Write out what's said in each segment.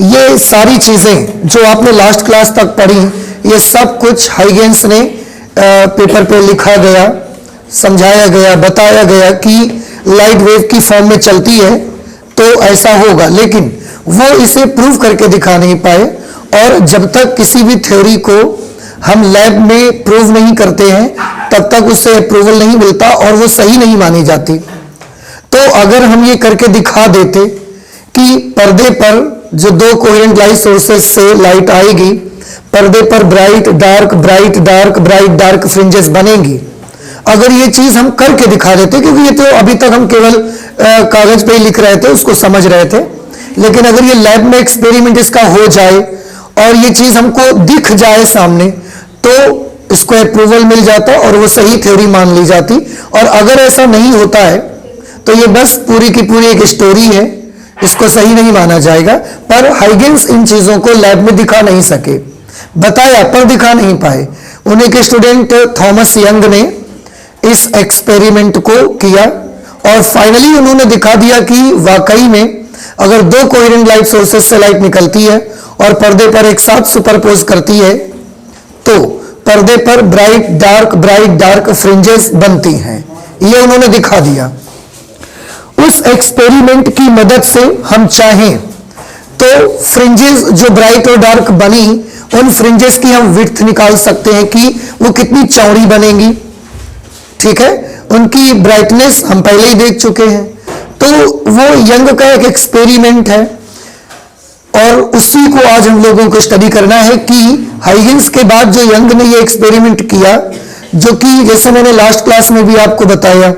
ये सारी चीजें जो आपने लास्ट क्लास तक पढ़ी, ये सब कुछ हाइगेंस ने पेपर पे लिखा गया, समझाया गया, बताया गया कि लाइट वेव की फॉर्म में चलती है तो ऐसा होगा, लेकिन वो इसे प्रूव करके दिखा नहीं पाए। और जब तक किसी भी थ्योरी को हम लैब में प्रूव नहीं करते हैं तब तक उससे अप्रूवल नहीं मिलता और वो सही नहीं मानी जाती। तो अगर हम ये करके दिखा देते कि पर्दे पर जो दो कोहेरेंट लाइट सोर्सेस से लाइट आएगी, पर्दे पर bright dark bright dark bright dark fringes बनेंगी, अगर ये चीज हम करके दिखा देते, क्योंकि ये तो अभी तक हम केवल कागज पे ही लिख रहे थे, उसको समझ रहे थे, लेकिन अगर ये लैब में एक्सपेरिमेंट इसका हो जाए और ये चीज हमको दिख जाए सामने तो इसको अप्रूवल मिल जाता और वो सही थ्योरी मान ली जाती। और अगर ऐसा नहीं होता है तो ये बस पूरी की पूरी एक स्टोरी है, इसको सही नहीं माना जाएगा। पर हाइगेंस इन चीजों को लैब में दिखा नहीं सके, बताया पर दिखा नहीं पाए। उन्हीं के स्टूडेंट थॉमस यंग ने इस एक्सपेरिमेंट को किया और फाइनली उन्होंने दिखा दिया कि वाकई में अगर दो कोहेरेंट लाइट सोर्सेस से लाइट निकलती है और पर्दे पर एक साथ सुपरपोज करती है तो पर्दे पर ब्राइट डार्क फ्रिंजेस बनती हैं। ये उन्होंने दिखा दिया। उस एक्सपेरिमेंट की मदद से हम चाहें तो फ्रिंजेस जो ब्राइट और डार्क बनी, उन फ्रिंजेस की हम विड्थ निकाल सकते हैं कि वो कितनी चौड़ी बनेंगी। ठीक है, उनकी ब्राइटनेस हम पहले ही देख चुके हैं। तो वो यंग का एक एक्सपेरिमेंट है और उसी को आज हम लोगों को स्टडी करना है कि हाइगेंस के बाद जो यंग ने ये एक्सपेरिमेंट किया, जो कि जैसे मैंने लास्ट क्लास में भी आपको बताया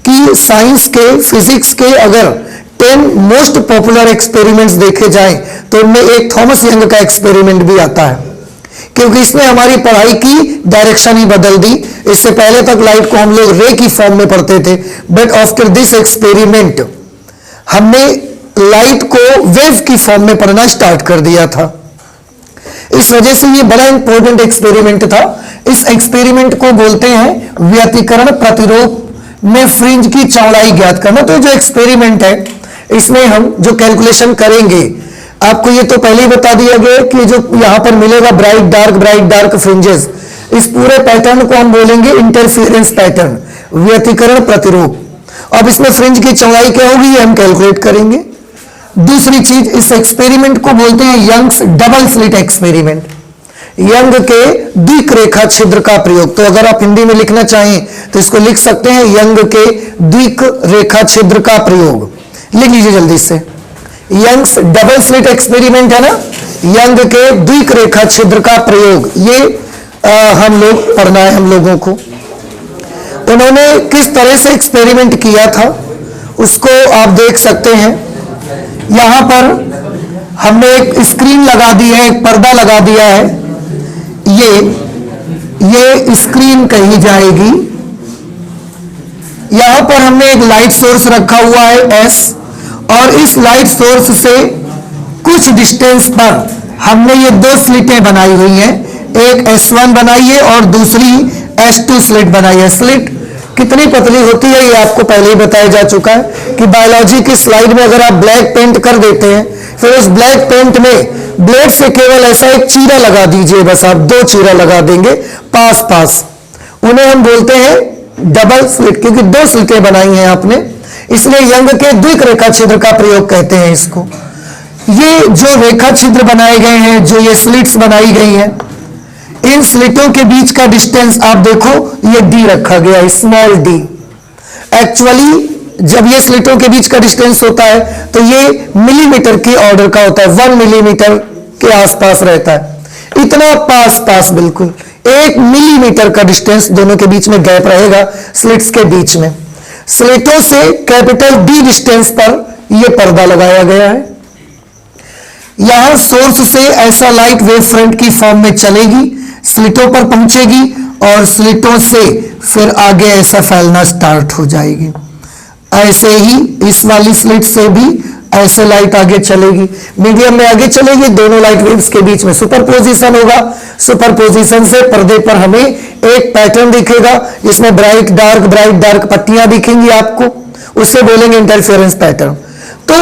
कि साइंस के फिजिक्स के अगर 10 मोस्ट पॉपुलर एक्सपेरिमेंट्स देखे जाएं तो उनमें एक थॉमस यंग का एक्सपेरिमेंट भी आता है, क्योंकि इसने हमारी पढ़ाई की डायरेक्शन ही बदल दी। इससे पहले तक लाइट को हम लोग रे की फॉर्म में पढ़ते थे, बट आफ्टर दिस एक्सपेरिमेंट हमने लाइट को वेव की फॉर्म में पढ़ना स्टार्ट कर दिया था। इस वजह से ये बड़ा इंपॉर्टेंट एक्सपेरिमेंट था। इस एक्सपेरिमेंट को बोलते हैं व्यतिकरण प्रतिरोध में फ्रिंज की चौड़ाई ज्ञात करना। तो जो एक्सपेरिमेंट है इसमें हम जो कैलकुलेशन करेंगे, आपको ये तो पहले ही बता दिया गया कि जो यहां पर मिलेगा ब्राइट डार्क फ्रिंजेस, इस पूरे पैटर्न को हम बोलेंगे इंटरफेरेंस पैटर्न, व्यतिकरण प्रतिरोध। अब इसमें फ्रिंज की चौड़ाई क्या होगी ये हम कैलकुलेट करेंगे। दूसरी चीज, इस एक्सपेरिमेंट को बोलते हैं Young's double slit experiment, Young के द्विरेखा छिद्र का प्रयोग। तो अगर आप हिंदी में लिखना चाहें तो इसको लिख सकते हैं यंग के द्विरेखा छिद्र का प्रयोग। लिख लीजिए जल्दी से, यंग्स डबल स्लिट एक्सपेरिमेंट है ना, यंग के द्विरेखा छिद्र का प्रयोग, ये हम लोग पढ़ना है हम लोगों को। उन्होंने किस तरह से एक्सपेरिमेंट किया था उसको आप देख सकते हैं। यहां पर हमने एक स्क्रीन लगा दी है, एक पर्दा लगा दिया है, ये स्क्रीन कही जाएगी। यहां पर हमने एक लाइट सोर्स रखा हुआ है S, और इस लाइट सोर्स से कुछ डिस्टेंस पर हमने ये दो स्लिटें बनाई हुई हैं, एक S1 बनाई है और दूसरी S2 स्लिट बनाई है। स्लिट कितनी पतली होती है ये आपको पहले ही बताया जा चुका है कि बायोलॉजी की स्लाइड में अगर आप ब्लैक पेंट कर देते हैं, फिर उस ब्लैक पेंट में ब्लेड से केवल ऐसा एक चीरा लगा दीजिए, बस आप 2 चीरा लगा देंगे पास पास, उन्हें हम बोलते हैं डबल स्लिट, क्योंकि 2 स्लिटें बनाई हैं आपने, इसलिए यंग के द्विरेखा छिद्र का प्रयोग कहते हैं इसको। ये जो रेखा छिद्र बनाए गए हैं, जो ये स्लिट्स बनाई गई हैं, इन स्लिटों के बीच का डिस्टेंस आप देखो ये d रखा गया है, स्मॉल d। एक्चुअली जब ये स्लिटों के बीच का डिस्टेंस होता है तो ये मिलीमीटर के ऑर्डर का होता है, 1 मिलीमीटर के आसपास रहता है, इतना पास बिल्कुल 1 मिलीमीटर का डिस्टेंस दोनों के बीच में गैप रहेगा स्लिट्स के बीच में। स्लिटों से कैपिटल D डिस्टेंस पर यह पर्दा लगाया गया है। यहां सोर्स से ऐसा लाइट वेव फ्रंट की फॉर्म में चलेगी, स्लिटों पर पहुंचेगी और स्लिटों से फिर आगे ऐसा फैलना स्टार्ट हो जाएगी। ऐसे ही इस वाली स्लिट से भी ऐसे लाइट आगे चलेगी, मीडियम में आगे चलेगी, दोनों लाइट वेव्स के बीच में सुपरपोजिशन होगा। सुपरपोजिशन से पर्दे पर हमें एक पैटर्न दिखेगा जिसमें ब्राइट डार्क पट्टियां दिखेंगी आपको, उससे बोलेंगे इंटरफेरेंस पैटर्न। तो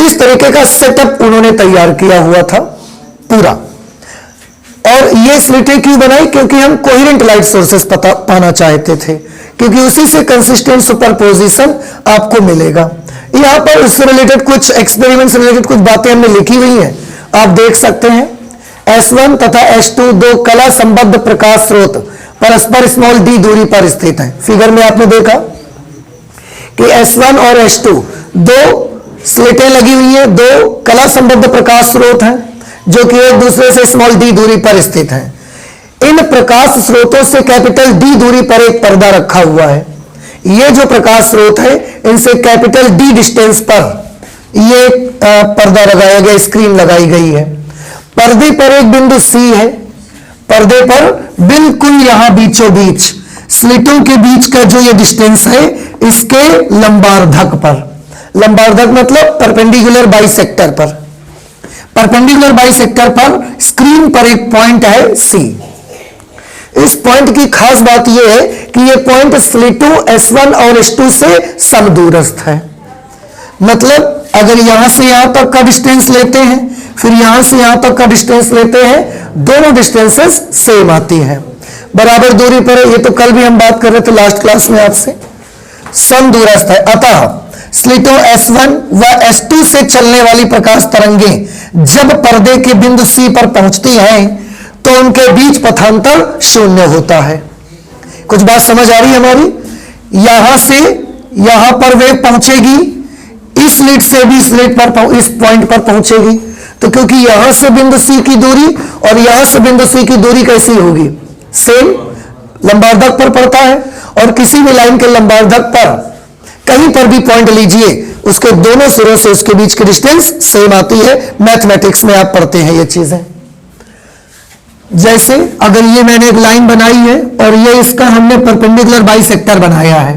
इस तरीके का सेटअप उन्होंने तैयार किया हुआ था पूरा। और ये स्लिटें क्यों बनाई? क्योंकि हम कोहेरेंट लाइट सोर्सेस पाना चाहते थे, क्योंकि उसी से कंसिस्टेंट सुपरपोजिशन आपको मिलेगा। यहां पर उससे रिलेटेड कुछ एक्सपेरिमेंट से रिलेटेड कुछ बातें हमने लिखी हुई हैं, आप देख सकते हैं। S1 तथा S2 दो कला संबद्ध प्रकाश स्रोत परस्पर स्मॉल d दूरी पर स्थित हैं। फिगर में आपने देखा कि S1 और S2 दो स्लेटें लगी हुई हैं, दो कला संबद्ध प्रकाश स्रोत हैं जो कि एक दूसरे से स्मॉल d दूरी पर स्थित हैं। इन प्रकाश स्रोतों से कैपिटल D दूरी पर एक पर्दा रखा हुआ है। ये जो प्रकाश स्रोत है इनसे कैपिटल D डिस्टेंस पर ये पर्दा लगाया गया, स्क्रीन लगाई गई है। पर्दे पर एक बिंदु C है। पर्दे पर बिल्कुल यहां बीचों बीच स्लिटों के बीच का जो ये डिस्टेंस है इसके लंबार्धक पर, लंबार्धक मतलब परपेंडिकुलर बाइसेक्टर पर, परपेंडिकुलर बाइसेक्टर पर स्क्रीन पर एक पॉइंट है C। इस पॉइंट की खास बात यह है कि यह पॉइंट स्लिटों S1 और S2 से समदूरस्थ है। मतलब अगर यहां से यहां तक का डिस्टेंस लेते हैं, फिर यहां से यहां तक का डिस्टेंस लेते हैं, दोनों डिस्टेंसेस सेम आती हैं, बराबर दूरी पर है। ये तो कल भी हम बात कर रहे थे लास्ट क्लास में आपसे, समदूरस्थ है। अतः स्लिटों S1 व S2 से चलने वाली प्रकाश तरंगें जब पर्दे के बिंदु C पर पहुंचती हैं तो उनके बीच पथांतर शून्य होता है। कुछ बात समझ आ रही है हमारी? यहां से यहां पर वेव पहुंचेगी, इस स्लिट से भी स्लिट पर इस पॉइंट पर पहुंचेगी। तो क्योंकि यहां से बिंदु C की दूरी और यहां से बिंदु C की दूरी कैसी होगी? सेम, लंबार्धक पर पड़ता है। और किसी भी लाइन के लंबार्धक पर कहीं पर भी पॉइंट लीजिए, उसके दोनों सिरों से उसके बीच की डिस्टेंस सेम आती है। मैथमेटिक्स में आप पढ़ते हैं ये चीजें। जैसे अगर ये मैंने एक लाइन बनाई है और ये इसका हमने परपेंडिकुलर बाइसेक्टर बनाया है,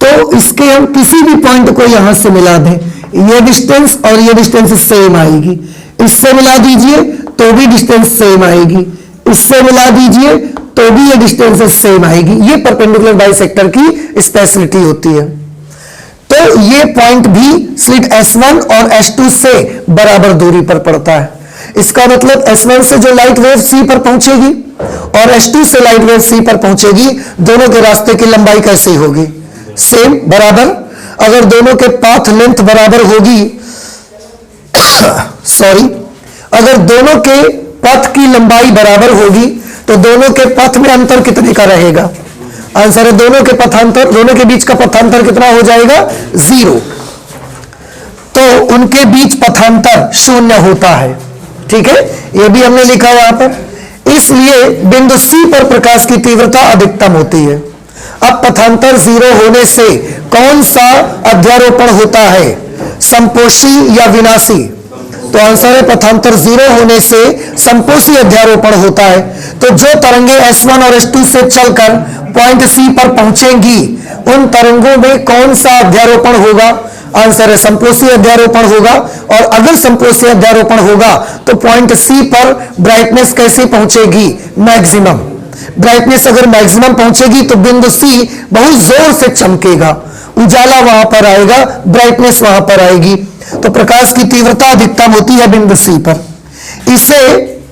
तो इसके हम किसी भी पॉइंट को यहां से मिला दें, ये डिस्टेंस और ये डिस्टेंस सेम आएगी। इससे मिला दीजिए तो भी डिस्टेंस सेम आएगी, इससे मिला दीजिए तो भी ये डिस्टेंस सेम आएगी। ये परपेंडिकुलर बाइसेक्टर की स्पेशलिटी होती है। तो ये पॉइंट भी स्लिट S1 और S2 से बराबर दूरी पर पड़ता है। इसका मतलब S1 से जो लाइट वेव C पर पहुंचेगी और S2 से लाइट वेव C पर पहुंचेगी, दोनों के रास्ते की लंबाई कैसी होगी? सेम, बराबर। अगर दोनों के पाथ लेंथ बराबर होगी सॉरी, अगर दोनों के पथ की लंबाई बराबर होगी तो दोनों के पथ में अंतर कितने का रहेगा? आंसर है दोनों के पथांतर, दोनों के बीच का पथांतर कितना हो जाएगा? 0। तो उनके बीच पथांतर शून्य होता है। ठीक है, यह भी हमने लिखा है यहां पर। इसलिए बिंदु C पर प्रकाश की तीव्रता अधिकतम होती है। अब पथांतर 0 होने से कौन सा अध्यारोपण होता है? संपोषी या विनाशी? तो आंसर है पथांतर 0 होने से संपोषी अध्यारोपण होता है। तो जो तरंगे S1 और S2 से चलकर पॉइंट C पर पहुंचेंगी, उन तरंगों में कौन सा अध्यारोपण होगा? आंसर है संपोषी अध्यारोपण होगा। और अगर संपोषी अध्यारोपण होगा तो पॉइंट C पर ब्राइटनेस कैसे पहुंचेगी? मैक्सिमम। ब्राइटनेस अगर मैक्सिमम पहुंचेगी तो बिंदु C बहुत जोर से चमकेगा, उजाला वहां पर आएगा, ब्राइटनेस वहां पर आएगी। तो प्रकाश की तीव्रता अधिकतम होती है बिंदु C पर।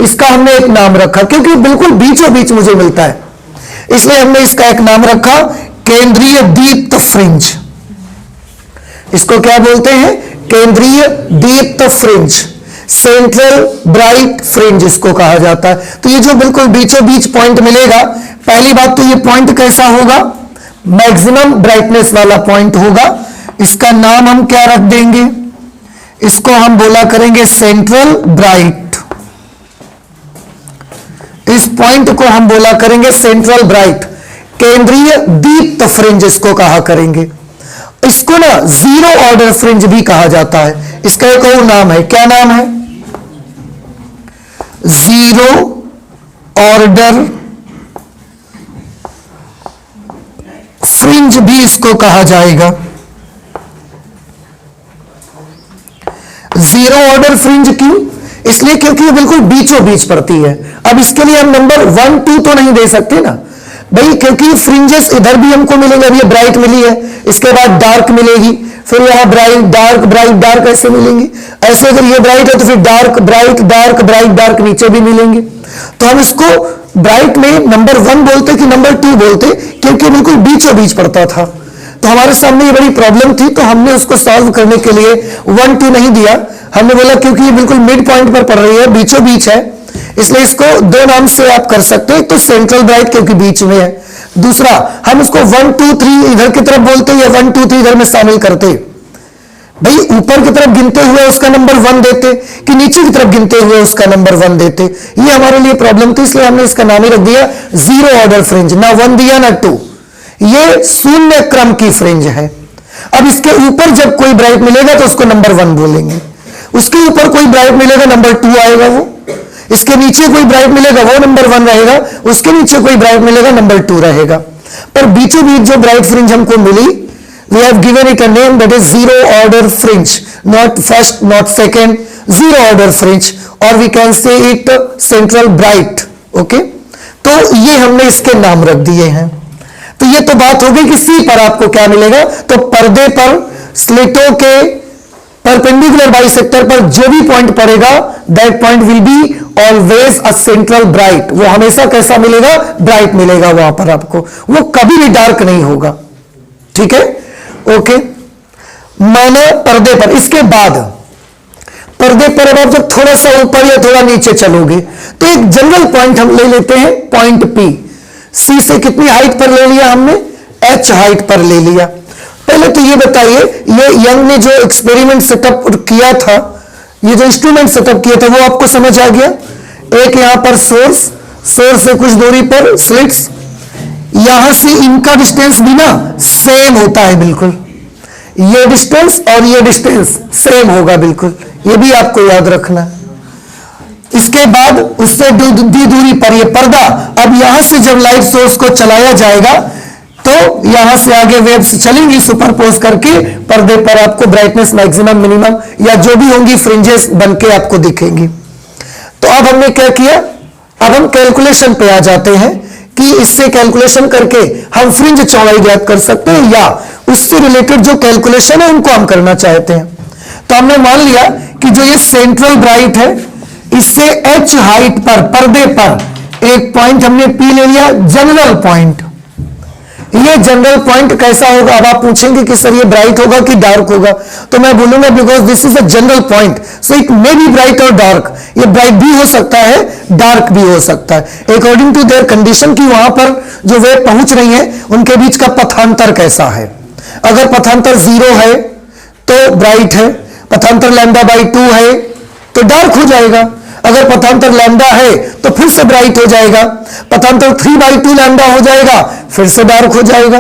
इसका हमने एक नाम रखा, क्योंकि बिल्कुल बीचों बीच मुझे मिलता है, इसलिए हमने इसका एक नाम रखा केंद्रीय दीप्त फ्रिंज। इसको क्या बोलते हैं? केंद्रीय दीप्त फ्रिंज, सेंट्रल ब्राइट फ्रिंज इसको कहा जाता है। तो ये जो बिल्कुल बीचों बीच पॉइंट मिलेगा, पहली बात तो ये पॉइंट कैसा होगा? मैक्सिमम ब्राइटनेस वाला पॉइंट होगा। इसका नाम हम क्या रख देंगे? इसको हम बोला करेंगे सेंट्रल ब्राइट। इस पॉइंट को हम बोला करेंगे सेंट्रल ब्राइट, केंद्रीय दीप्त फ्रिंज इसको कहा करेंगे। इसको ना जीरो ऑर्डर फ्रिंज भी कहा जाता है। इसका एक और नाम है, क्या नाम है? जीरो ऑर्डर फ्रिंज भी इसको कहा जाएगा। जीरो ऑर्डर फ्रिंज क्यों? इसलिए क्योंकि ये बिल्कुल बीचों बीच पड़ती है। अब इसके लिए हम नंबर 1 2 तो नहीं दे सकते ना, भाई क्योंकि फ्रिंजेस इधर भी हमको मिलेंगे, अब ये ब्राइट मिली है, इसके बाद डार्क मिलेगी, फिर यहां ब्राइट डार्क ऐसे मिलेंगे। ऐसे अगर ये ब्राइट है तो फिर डार्क ब्राइट डार्क नीचे भी मिलेंगे। तो हम इसको ब्राइट में नंबर 1 बोलते कि नंबर 2 बोलते, क्योंकि बिल्कुल बीचों बीच पड़ता था। तो हमारे सामने ये बड़ी प्रॉब्लम थी, तो हमने उसको सॉल्व करने के लिए 1 2 नहीं दिया। हमने बोला क्योंकि ये बिल्कुल मिड पॉइंट पर पड़ रही है, बीचों बीच है, इसलिए इसको 2 नाम से आप कर सकते हैं। तो सेंट्रल ब्राइट क्योंकि बीच में है। दूसरा, हम उसको 1 2 3 इधर की तरफ बोलते या 1 2 3 इधर में शामिल करते। भाई ऊपर की तरफ गिनते हुए उसका नंबर 1 देते कि नीचे की तरफ गिनते हुए उसका नंबर 1 देते, ये हमारे लिए प्रॉब्लम थी, इसलिए हमने इसका नाम ही रख दिया जीरो ऑर्डर फ्रिंज। ना 1 दिया ना 2, ये शून्य क्रम की फ्रिंज है। अब इसके ऊपर जब कोई ब्राइट मिलेगा तो उसको नंबर 1 बोलेंगे, उसके ऊपर कोई ब्राइट मिलेगा नंबर 2 आएगा वो, इसके नीचे कोई ब्राइट मिलेगा वो नंबर 1 रहेगा, उसके नीचे कोई ब्राइट मिलेगा नंबर 2 रहेगा। पर बीचों बीच जो ब्राइट फ्रिंज हमको मिली, we have given it a name, that is zero order fringe, not first not second, zero order fringe, और we can say it central bright. Okay, तो ये हमने इसके नाम रख दिए हैं। तो ये तो बात हो गई कि सी पर आपको क्या मिलेगा। तो पर्दे पर स्लिटों के परपेंडिकुलर बाइसेक्टर पर जो भी पॉइंट पड़ेगा, that point will be always a central bright. वो हमेशा कैसा मिलेगा? ब्राइट मिलेगा वहां पर आपको, वो कभी भी डार्क नहीं होगा। ठीक है, ओके। माना पर्दे पर, इसके बाद पर्दे पर अब आप जब थोड़ा सा ऊपर या थोड़ा नीचे चलोगे तो एक जनरल पॉइंट हम ले लेते हैं, पॉइंट पी। सी से कितनी हाइट पर ले लिया हमने? एच हाइट पर ले लिया। पहले तो ये बताइए, ये यंग ने जो एक्सपेरिमेंट सेटअप किया था, ये जो इंस्ट्रूमेंट सेटअप किया था, वो आपको समझ आ गया? एक यहां पर सोर्स से कुछ दूरी पर स्लिट्स, यहां से इनका डिस्टेंस भी ना सेम होता है बिल्कुल, ये डिस्टेंस और ये डिस्टेंस सेम होगा बिल्कुल, ये भी आपको याद रखना। इसके बाद उससे दी दूरी पर ये पर्दा, अब यहां से जब लाइट सोर्स को चलाया जाएगा तो यहां से आगे वेव्स चलेंगी सुपरपोज करके, पर्दे पर आपको ब्राइटनेस मैक्सिमम मिनिमम या जो भी होंगी फ्रिंजेस बनके आपको दिखेंगी। तो अब हमने क्या किया, अब हम कैलकुलेशन पे आ जाते हैं कि इससे कैलकुलेशन करके हम फ्रिंज चौड़ाई ज्ञात कर सकते हैं या उससे रिलेटेड जो कैलकुलेशन है उनको हम करना चाहते हैं। तो हमने मान लिया कि जो ये सेंट्रल ब्राइट है, इससे एच हाइट पर पर्दे पर एक पॉइंट हमने पी ले लिया, जनरल पॉइंट। ये जनरल पॉइंट कैसा होगा? अब आप पूछेंगे कि सर ये ब्राइट होगा कि डार्क होगा, तो मैं बोलूंगा because this is a general point, so it may be bright और डार्क। ये ब्राइट भी हो सकता है, डार्क भी हो सकता है, अकॉर्डिंग टू देयर कंडीशन की वहां पर जो वेव पहुंच रही है उनके बीच का पथांतर कैसा है। अगर पथांतर 0 है तो ब्राइट है, पथांतर λ/2 है तो डार्क हो जाएगा, अगर पथांतर लैम्डा है तो फिर से ब्राइट हो जाएगा, पथांतर 3/2 लैम्डा हो जाएगा फिर से डार्क हो जाएगा,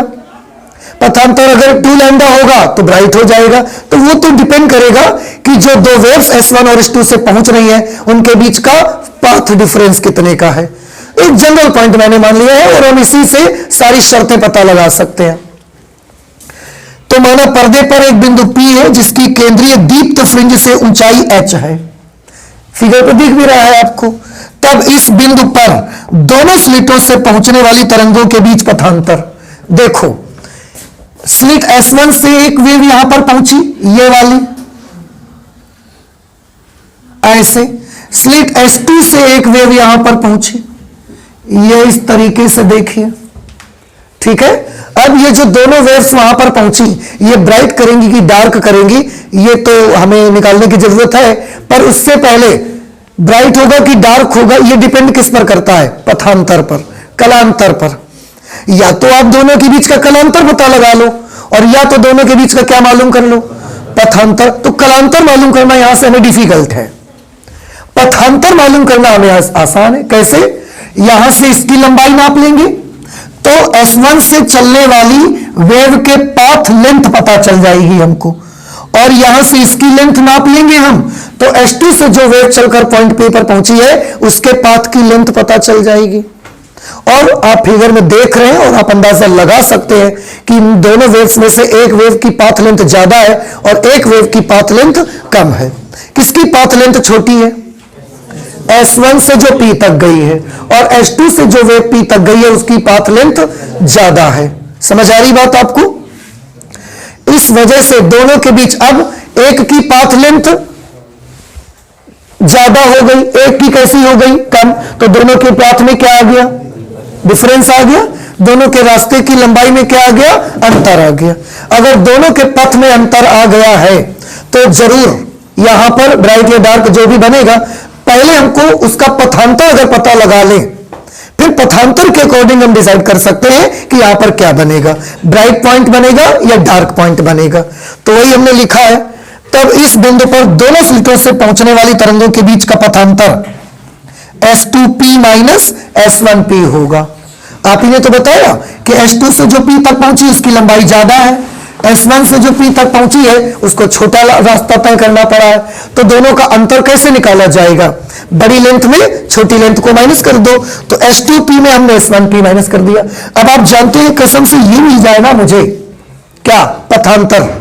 पथांतर अगर 2 लैम्डा होगा तो ब्राइट हो जाएगा। तो वो तो डिपेंड करेगा कि जो दो वेव्स S1 और S2 से पहुंच रही हैं उनके बीच का पाथ डिफरेंस कितने का है। एक जनरल पॉइंट मैंने मान लिया है और हम इसी से सारी शर्तें पता लगा सकते हैं। तो माना पर्दे पर एक बिंदु P है जिसकी केंद्रीय दीप्त फ्रिंज से ऊंचाई h है, फिगर पर दिख भी रहा है आपको। तब इस बिंदु पर दोनों स्लिटों से पहुंचने वाली तरंगों के बीच पथांतर देखो, स्लिट S1 से एक वेव यहां पर पहुंची, ये वाली ऐसे, स्लिट S2 से एक वेव यहां पर पहुंची, ये इस तरीके से देखिए, ठीक है। अब ये जो दोनों वेव्स वहां पर पहुंची, ये ब्राइट करेंगी कि डार्क करेंगी ये तो हमें निकालने की जरूरत है, पर उससे पहले ब्राइट होगा कि डार्क होगा ये डिपेंड किस पर करता है? पथांतर पर, कलांतर पर। या तो आप दोनों के बीच का कलांतर पता लगा लो और या तो दोनों के बीच का क्या मालूम कर लो? पथांतर। तो कलांतर मालूम करना यहां से हमें डिफिकल्ट है, पथांतर मालूम करना हमें आसान है। कैसे? यहां से इसकी लंबाई नाप लेंगे तो S1 से चलने वाली वेव के पाथ लेंथ पता चल जाएगी हमको, और यहां से इसकी लेंथ नाप लेंगे हम तो S2 से जो वेव चलकर पॉइंट P पर पहुंची है उसके पाथ की लेंथ पता चल जाएगी। और आप फिगर में देख रहे हैं और आप अंदाजा लगा सकते हैं कि इन दोनों वेव्स में से एक वेव की पाथ लेंथ ज्यादा है और एक वेव की पाथ लेंथ कम है। किसकी पाथ लेंथ छोटी है? S1 से जो P तक गई है और S2 से जो वेव P तक गई है उसकी पाथ लेंथ ज्यादा है। समझ आ रही बात आपको? इस वजह से दोनों के बीच अब एक की पाथ लेंथ ज्यादा हो गई, एक की कैसी हो गई? कम। तो दोनों के पाथ में क्या आ गया? डिफरेंस आ गया। दोनों के रास्ते की लंबाई में क्या आ गया? अंतर आ गया। अगर दोनों के पथ में अंतर आ गया है तो जरूर यहां पर ब्राइट या डार्क जो भी बनेगा, पहले हमको उसका पथांतर अगर पता लगा लें, फिर पथांतर के अकॉर्डिंग हम डिसाइड कर सकते हैं कि यहां पर क्या बनेगा, ब्राइट पॉइंट बनेगा या डार्क पॉइंट बनेगा। तो वही हमने लिखा है। तब इस बिंदु पर दोनों स्लिटों से पहुंचने वाली तरंगों के बीच का पथांतर S2P माइनस S1P होगा। आप ही ने तो बताया कि S2 से जो P तक पहुंची उसकी लंबाई ज्यादा है, S1 से जो P तक पहुंची है उसको छोटा रास्ता तय करना पड़ा है। तो दोनों का अंतर कैसे निकाला जाएगा? बड़ी लेंथ में छोटी लेंथ को माइनस कर दो। तो S2P में हमने S1P माइनस कर दिया। अब आप जानते हैं कसम से ये मिल जाए ना मुझे, क्या? पथांतर।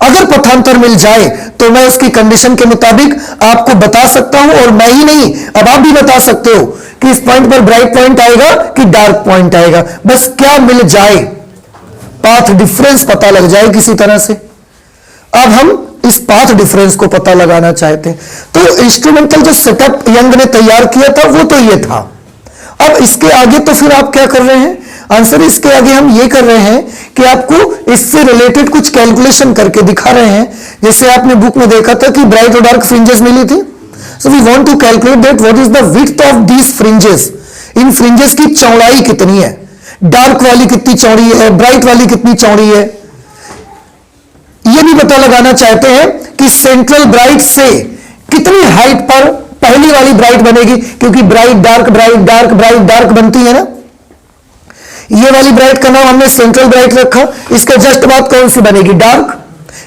अगर पथांतर मिल जाए तो मैं उसकी कंडीशन के मुताबिक आपको बता सकता हूं, और मैं ही नहीं अब आप भी बता सकते हो कि इस पॉइंट पर ब्राइट पॉइंट आएगा कि डार्क पॉइंट आएगा। बस क्या मिल जाए? पाथ डिफरेंस पता लग जाए किसी तरह से। अब हम इस पाथ डिफरेंस को पता लगाना चाहते हैं। तो इंस्ट्रूमेंटल जो सेटअप यंग ने तैयार किया था वो तो ये था। अब इसके आगे तो फिर आप क्या कर रहे हैं? आंसर इसके आगे हम ये कर रहे हैं कि आपको इससे रिलेटेड कुछ कैलकुलेशन करके दिखा रहे हैं। जैसे आपने बुक में देखा था कि ब्राइट और डार्क फ्रिंजेस मिली थी। So we want to calculate that what is the width of these fringes. इन फ्रिंजेस की चौड़ाई कितनी है? डार्क वाली कितनी चौड़ी है, ब्राइट वाली कितनी चौड़ी है? यह भी पता लगाना चाहते हैं कि सेंट्रल ब्राइट से कितनी हाइट पर पहली वाली ब्राइट बनेगी, क्योंकि bright dark bright dark bright dark बनती है ना। ये वाली ब्राइट का नाम हमने सेंट्रल ब्राइट रखा। इसके जस्ट बाद कौन सी बनेगी? डार्क।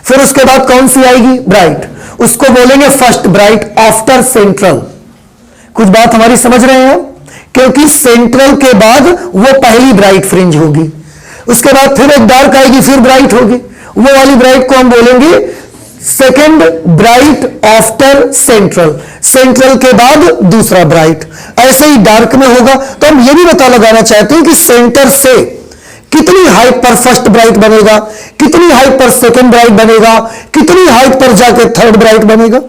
फिर उसके बाद कौन सी आएगी? ब्राइट। उसको बोलेंगे फर्स्ट ब्राइट आफ्टर सेंट्रल। कुछ बात हमारी समझ रहे हैं? क्योंकि सेंट्रल के बाद वो पहली ब्राइट फ्रिंज होगी, उसके बाद फिर एक डार्क आएगी, फिर ब्राइट होगी। वो वाली ब्राइट को हम बोलेंगे second bright after central. Central के बाद दूसरा ब्राइट। ऐसे ही डार्क में होगा। तो हम ये भी पता लगाना चाहते हैं कि सेंटर से कितनी हाइट पर फर्स्ट ब्राइट बनेगा, कितनी हाइट पर सेकेंड ब्राइट बनेगा, कितनी हाइट पर जाके थर्ड ब्राइट बनेगा।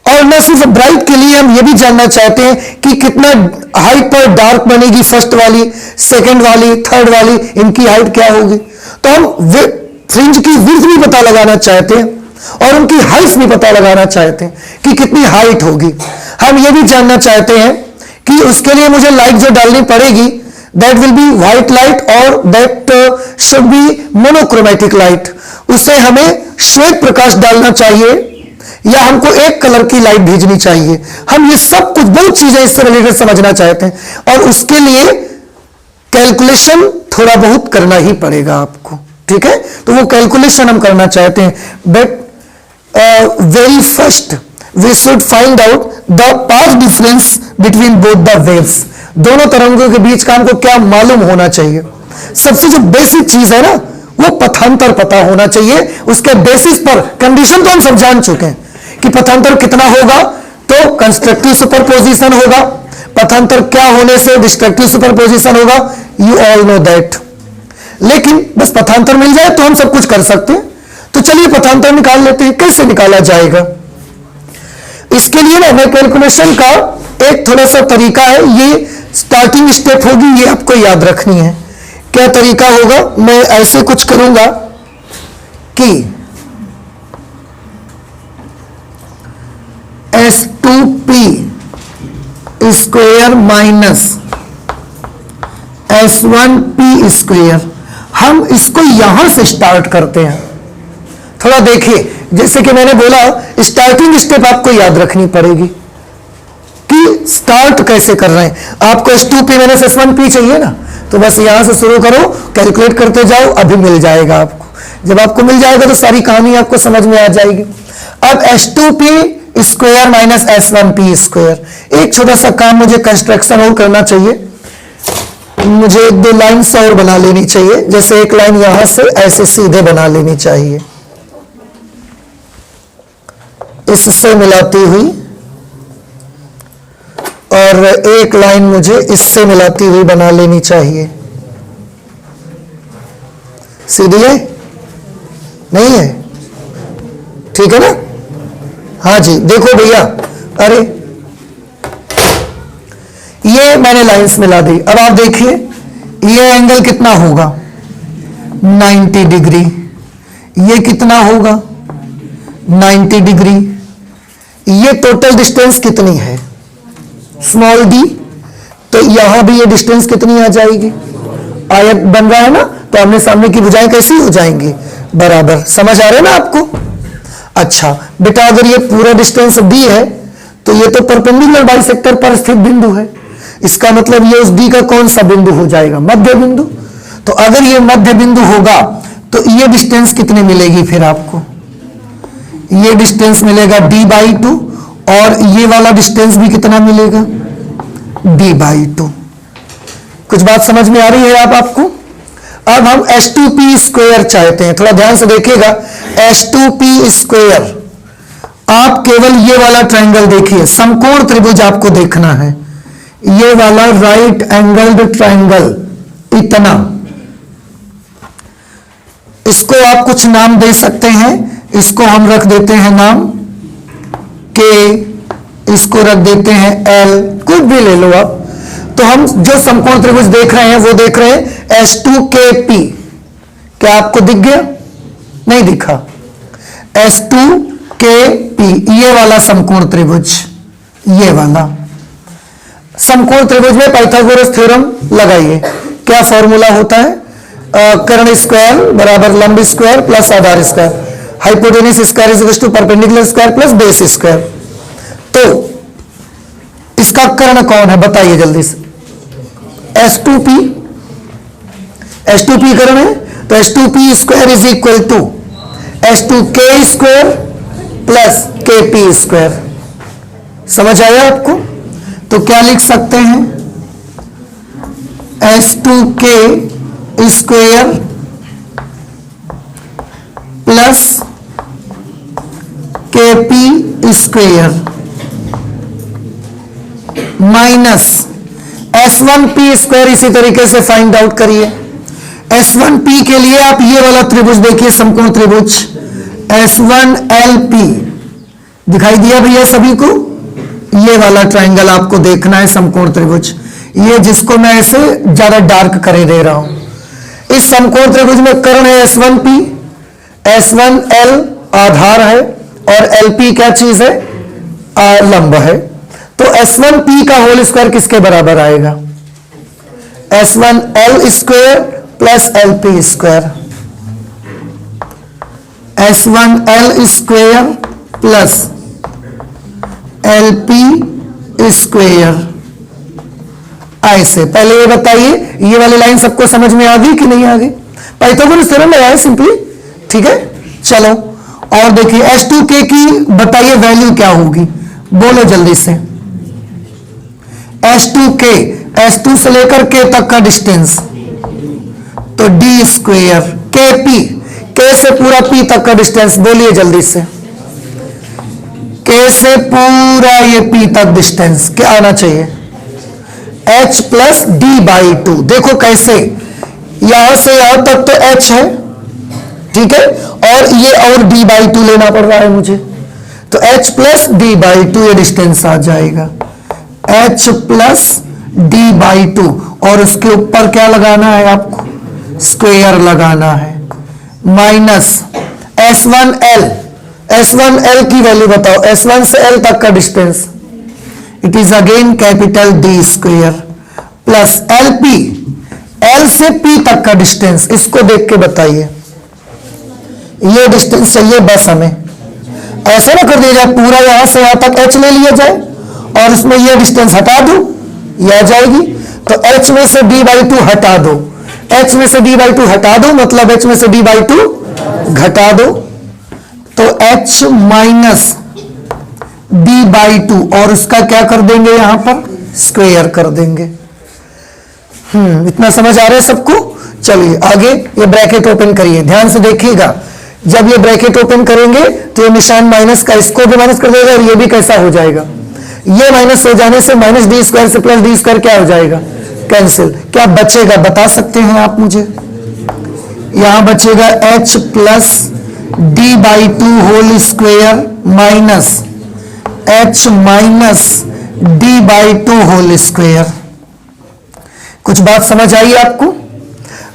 और न सिर्फ ब्राइट के लिए हम ये भी जानना चाहते हैं कि कितना हाइट पर डार्क बनेगी, फर्स्ट वाली, सेकेंड वाली, थर्ड वाली, इनकी हाइट क्या होगी। तो हम फ्रिंज की विड्थ भी पता लगाना चाहते हैं और उनकी हाइट भी पता लगाना चाहते हैं कि कितनी हाइट होगी। हम ये भी जानना चाहते हैं कि उसके लिए मुझे लाइट जो डालनी पड़ेगी that will be white light और that should be monochromatic light. उसे हमें श्वेत प्रकाश डालना चाहिए या हमको एक कलर की लाइट भेजनी चाहिए। हम ये सब कुछ बहुत चीजें इससे रिलेटेड समझना चाहते हैं और उसके लिए कैलकुलेशन थोड़ा बहुत करना ही पड़ेगा आपको। ठीक है, तो वो कैलकुलेशन हम करना चाहते हैं। But very first we should find out the path difference between both the waves. दोनों तरंगों के बीच का हमको क्या मालूम होना चाहिए। सबसे जो बेसिक चीज है ना वो पथांतर पता होना चाहिए। उसके बेसिस पर कंडीशन तो हम सब जान चुके हैं कि पथांतर कितना होगा तो कंस्ट्रक्टिव सुपरपोजिशन होगा, पथांतर क्या होने से डिस्ट्रक्टिव सुपरपोजिशन होगा। You all know that. लेकिन बस पथांतर मिल जाए तो हम सब कुछ कर सकते हैं। तो चलिए पथांतर निकाल लेते हैं। कैसे निकाला जाएगा इसके लिए ना मैं कैलकुलेशन का एक थोड़ा सा तरीका है, ये स्टार्टिंग स्टेप होगी, ये आपको याद रखनी है। क्या तरीका होगा? मैं ऐसे कुछ करूंगा कि S2P square minus S1P square, हम इसको यहां से स्टार्ट करते हैं। थोड़ा देखिए, जैसे कि मैंने बोला स्टार्टिंग स्टेप आपको याद रखनी पड़ेगी कि स्टार्ट कैसे कर रहे हैं। आपको S2P माइनस S1P चाहिए ना, तो बस यहां से शुरू करो, कैलकुलेट करते जाओ, अभी मिल जाएगा आपको। जब आपको मिल जाएगा तो सारी कहानी आपको समझ में आ जाएगी। अब S2P square minus S1P square, एक छोटा सा काम मुझे कंस्ट्रक्शन और करना चाहिए। मुझे एक दो लाइन्स और बना लेनी चाहिए। जैसे एक लाइन यहां से ऐसे सीधे बना लेनी चाहिए, इससे मिलाती हुई और एक लाइन मुझे इससे मिलाती हुई बना लेनी चाहिए। सीधी है? नहीं है? ठीक है ना? हाँ जी, देखो भैया, अरे ये मैंने लाइंस मिला दी। अब आप देखिए ये एंगल कितना होगा, 90 डिग्री। ये कितना होगा, 90 डिग्री। ये टोटल डिस्टेंस कितनी है, स्मॉल डी। तो यहां भी ये डिस्टेंस कितनी आ जाएगी, आयत बन रहा है ना, तो आमने सामने की भुजाएं कैसी हो जाएंगी, बराबर। समझ आ रहा है ना आपको? अच्छा बेटा, अगर ये पूरा डिस्टेंस डी है तो ये तो परपेंडिकुलर बाइसेक्टर पर स्थित बिंदु है। इसका मतलब ये उस डी का कौन सा बिंदु हो जाएगा, मध्य बिंदु। तो अगर ये मध्य बिंदु होगा तो ये डिस्टेंस कितनी मिलेगी फिर आपको, ये डिस्टेंस मिलेगा d/2 और ये वाला डिस्टेंस भी कितना मिलेगा, d/2। कुछ बात समझ में आ रही है आपको? अब हम h2p स्क्वायर चाहते हैं, थोड़ा ध्यान से देखिएगा। h2p स्क्वायर, आप केवल ये वाला ट्रायंगल देखिए, समकोण त्रिभुज आपको देखना है, ये वाला राइट एंगल्ड ट्रायंगल, इतना। इसको आप कुछ नाम दे सकते हैं, इसको हम रख देते हैं नाम K, इसको रख देते हैं L, कुछ भी ले लो आप। तो हम जो समकोण त्रिभुज देख रहे हैं वो देख रहे हैं S2KP। क्या आपको दिख गया? नहीं दिखा। S2KP, ये वाला समकोण त्रिभुज, ये वाला समकोण त्रिभुज में पाइथागोरस थ्योरम लगाइए। क्या फॉर्मूला होता है, कर्ण स्क्वायर बराबर लंब स्क्वायर प्लस आधार square, hypotenuse square is equal to perpendicular square plus base square. तो इसका कर्ण कौन है बताइए जल्दी से, S2P, S2P कर्ण है, तो S2P square is equal to S2K square plus KP square. समझ आया आपको? तो क्या लिख सकते हैं, S2K square plus KP square minus S1P square. इसी तरीके से फाइंड आउट करिए। S1P के लिए आप ये वाला त्रिभुज देखिए, समकोण त्रिभुज S1LP दिखाई दिया भैया सभी को? ये वाला ट्रायंगल आपको देखना है, समकोण त्रिभुज, ये जिसको मैं ऐसे ज्यादा डार्क करे दे रहा हूं। इस समकोण त्रिभुज में कर्ण है S1P, S1L आधार है और LP क्या चीज है, लंब है। तो S1P का होल स्क्वायर किसके बराबर आएगा, S1L square plus LP square. S1L square plus LP square. ऐसे पहले ये बताइए, ये वाली लाइन सबको समझ में आ गई कि नहीं आ गई? पाइथागोरस थ्योरम लगाया सिंपली, ठीक है। चलो और देखिए S2K की बताइए वैल्यू क्या होगी, बोलो जल्दी से। S2K, S2 से लेकर K तक का डिस्टेंस, तो D स्क्वायर। KP, K से पूरा P तक का डिस्टेंस, बोलिए जल्दी से। K से पूरा ये P तक डिस्टेंस क्या आना चाहिए, H प्लस D/2। देखो कैसे, यहां से यहां तक तो H है, ठीक है, और ये और D/2 लेना पड़ रहा है मुझे, तो H प्लस D/2 ये डिस्टेंस आ जाएगा, H प्लस D/2। और उसके ऊपर क्या लगाना है आपको, स्क्वायर लगाना है, माइनस S1L। S1L की वैल्यू बताओ, S1 से L तक का distance, it is again capital D square plus LP, L से P तक का डिस्टेंस, इसको देख के बताइए, ये डिस्टेंस चाहिए बस हमें। ऐसे ना कर दिया जाए पूरा यहां से यहां तक H ले लिया जाए और उसमें ये डिस्टेंस हटा दो, ये आ जाएगी। तो H में से D/2 हटा दो, H में से D/2 हटा दो, मतलब H में से D/2 घटा दो, तो H माइनस D/2 और उसका क्या कर देंगे यहां पर, स्क्वायर कर देंगे। इतना समझ आ रहा है सबको? चलिए आगे, ये ब्रैकेट ओपन करिए, ध्यान से देखिएगा। जब ये ब्रैकेट ओपन करेंगे तो ये निशान माइनस का, इसको भी माइनस कर देगा और ये भी कैसा हो जाएगा, ये माइनस हो जाने से माइनस डी स्क्वायर से प्लस डी स्क्वायर क्या हो जाएगा, कैंसिल। क्या बचेगा बता सकते हैं आप मुझे? यहां बचेगा h plus D by two whole square minus h minus D by two whole square. कुछ बात समझ आई आपको?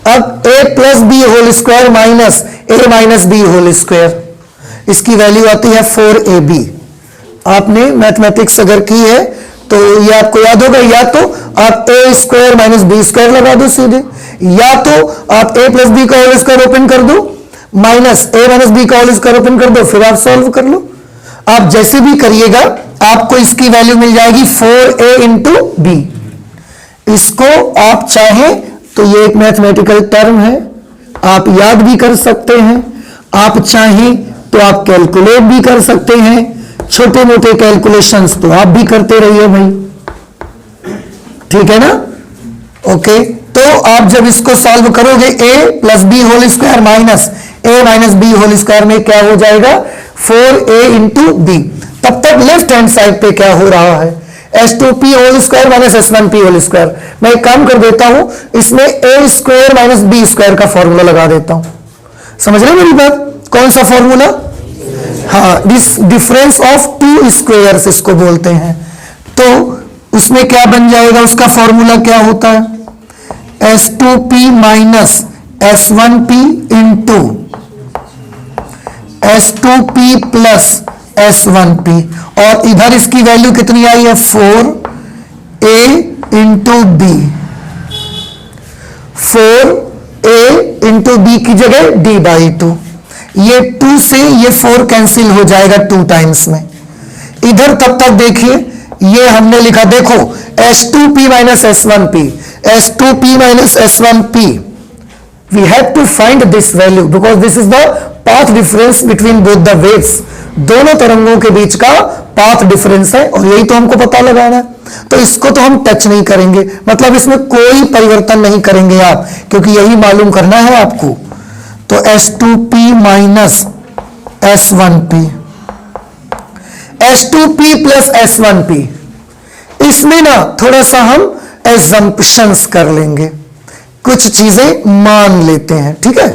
अब a plus B whole square minus a minus B whole square, इसकी वैल्यू आती है 4ab। आपने मैथमेटिक्स अगर की है तो ये आपको याद होगा, या तो आप a square minus B square लगा दो सीधे, या तो आप a प्लस बी का होल स्क्वायर ओपन कर दो माइनस a माइनस बी का होल स्क्वायर ओपन कर दो, फिर आप सॉल्व कर लो। आप जैसे भी करिएगा आपको इसकी वैल्यू मिल जाएगी 4a इंटू बी। इसको आप चाहें तो ये एक मैथमेटिकल टर्म है, आप याद भी कर सकते हैं, आप चाहें तो आप कैलकुलेट भी कर सकते हैं। छोटे मोटे कैलकुलेशंस तो आप भी करते रहिए भाई, ठीक है ना? ओके, तो आप जब इसको सॉल्व करोगे a plus B whole square minus a minus B whole square में क्या हो जाएगा, 4a इंटू बी। तब तक लेफ्ट हैंड साइड पे क्या हो रहा है, s2p whole square minus s1p whole square. मैं एक काम कर देता हूं, इसमें a square minus B square का फॉर्मूला लगा देता हूं। समझ रहे मेरी बात? कौन सा फॉर्मूला? हाँ, डिफरेंस ऑफ टू स्क्वायर्स इसको बोलते हैं। तो उसमें क्या बन जाएगा, उसका फॉर्मूला क्या होता है, s2p minus s1p into s2p plus s1p, और इधर इसकी वैल्यू कितनी आई है, 4a into B. 4a into B की जगह d बाई टू, ये 2 से ये 4 कैंसिल हो जाएगा 2 टाइम्स में। इधर तब तक देखिए, ये हमने लिखा, देखो s2p minus s1p, s2p minus s1p, we have to find this value because this is the path difference between both the waves। दोनों तरंगों के बीच का पाथ डिफरेंस है और यही तो हमको पता लगाना है। तो इसको तो हम टच नहीं करेंगे, मतलब इसमें कोई परिवर्तन नहीं करेंगे आप, क्योंकि यही मालूम करना है आपको। तो s2p minus s1p, s2p plus s1p, इसमें ना थोड़ा सा हम एजम्पशंस कर लेंगे, कुछ चीजें मान लेते हैं, ठीक है?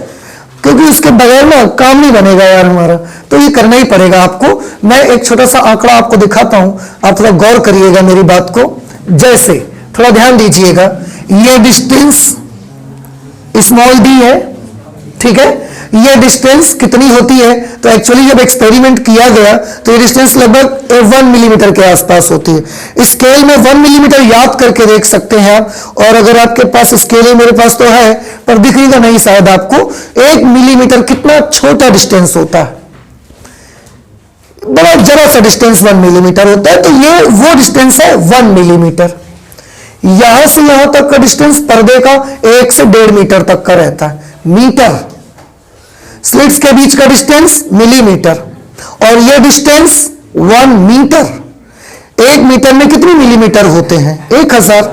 क्योंकि उसके बगैर ना काम नहीं बनेगा यार हमारा, तो ये करना ही पड़ेगा आपको। मैं एक छोटा सा आंकड़ा आपको दिखाता हूं, आप थोड़ा गौर करिएगा मेरी बात को। जैसे थोड़ा ध्यान दीजिएगा, ये डिस्टेंस स्मॉल डी है, ठीक है? ये डिस्टेंस कितनी होती है, तो एक्चुअली जब एक्सपेरिमेंट किया गया तो ये डिस्टेंस लगभग 1 मिलीमीटर के आसपास होती है। स्केल में 1 मिलीमीटर याद करके देख सकते हैं आप, और अगर आपके पास स्केल है, मेरे पास तो है पर दिखेगा नहीं शायद आपको, 1 मिलीमीटर कितना छोटा डिस्टेंस होता है, बड़ा जरा सा डिस्टेंस 1 मिलीमीटर होता है। तो ये वो डिस्टेंस है 1 मिलीमीटर। यहां से यहां तक का डिस्टेंस पर्दे का 1 से 1.5 मीटर तक का रहता है, मीटर। स्लिट्स के बीच का डिस्टेंस मिलीमीटर, और यह डिस्टेंस 1 मीटर। 1 मीटर में कितने मिलीमीटर होते हैं, 1000।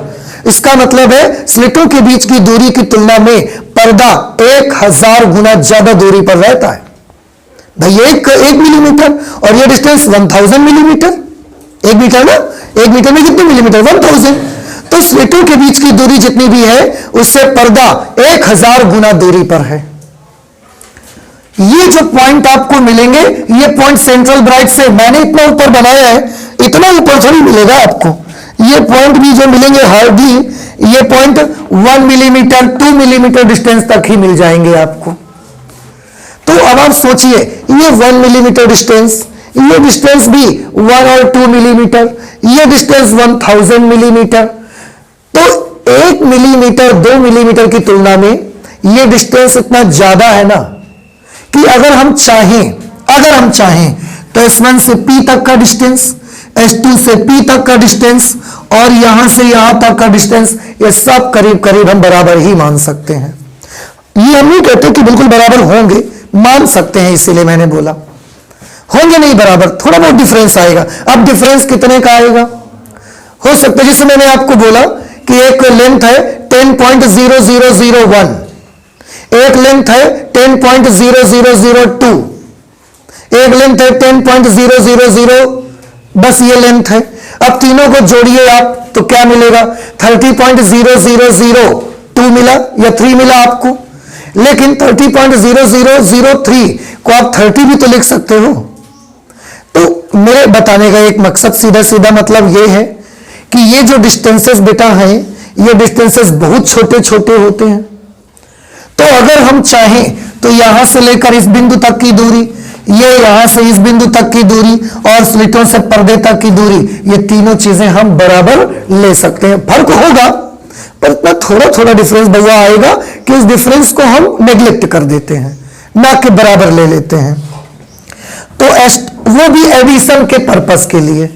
इसका मतलब है स्लिटों के बीच की दूरी की तुलना में पर्दा 1000 गुना ज्यादा दूरी पर रहता है भाई। 1 मिलीमीटर और यह डिस्टेंस 1000 मिलीमीटर। 1 मीटर ना, 1 मीटर में कितने मिलीमीटर, 1000। तो स्लिटों के बीच की दूरी जितनी भी है उससे पर्दा 1000 गुना दूरी पर है। ये जो पॉइंट आपको मिलेंगे, ये पॉइंट सेंट्रल ब्राइट से मैंने इतना ऊपर बनाया है, इतना ऊपर थोड़ी मिलेगा आपको। ये पॉइंट भी जो मिलेंगे हार्डली, ये पॉइंट 1 मिलीमीटर 2 मिलीमीटर डिस्टेंस तक ही मिल जाएंगे आपको। तो अब आप सोचिए, ये 1 मिलीमीटर डिस्टेंस, ये डिस्टेंस भी 1 और 2 मिलीमीटर, ये डिस्टेंस 1000 मिलीमीटर। तो 1 मिलीमीटर 2 मिलीमीटर की तुलना में ये डिस्टेंस इतना ज्यादा है ना, कि अगर हम चाहें तो S1 से P तक का डिस्टेंस, S2 से P तक का डिस्टेंस, और यहां से यहां तक का डिस्टेंस, ये सब करीब करीब हम बराबर ही मान सकते हैं। ये हम नहीं कहते कि बिल्कुल बराबर होंगे, मान सकते हैं, इसीलिए मैंने बोला होंगे नहीं बराबर, थोड़ा बहुत डिफरेंस आएगा। अब डिफरेंस कितने का आएगा, हो सकता है जैसे मैंने आपको बोला कि एक लेंथ है 10.0001, एक लेंथ है 10.0002, एक लेंथ है 10.000, बस ये लेंथ है। अब तीनों को जोड़िए आप तो क्या मिलेगा, 30.0002 मिला या 3 मिला आपको। लेकिन 30.0003 को आप 30 भी तो लिख सकते हो। तो मेरे बताने का एक मकसद सीधा सीधा मतलब ये है कि ये जो डिस्टेंसेस बेटा हैं, ये डिस्टेंसेस बहुत छोटे छोटे होते हैं। तो अगर हम चाहें तो यहां से लेकर इस बिंदु तक की दूरी, ये यहां से इस बिंदु तक की दूरी और स्लिटों से पर्दे तक की दूरी, ये तीनों चीजें हम बराबर ले सकते हैं। फर्क होगा पर इतना थोड़ा थोड़ा डिफरेंस भैया आएगा कि उस डिफरेंस को हम नेग्लेक्ट कर देते हैं, ना कि बराबर ले लेते हैं। तो वो भी एडिशन के पर्पस के लिए,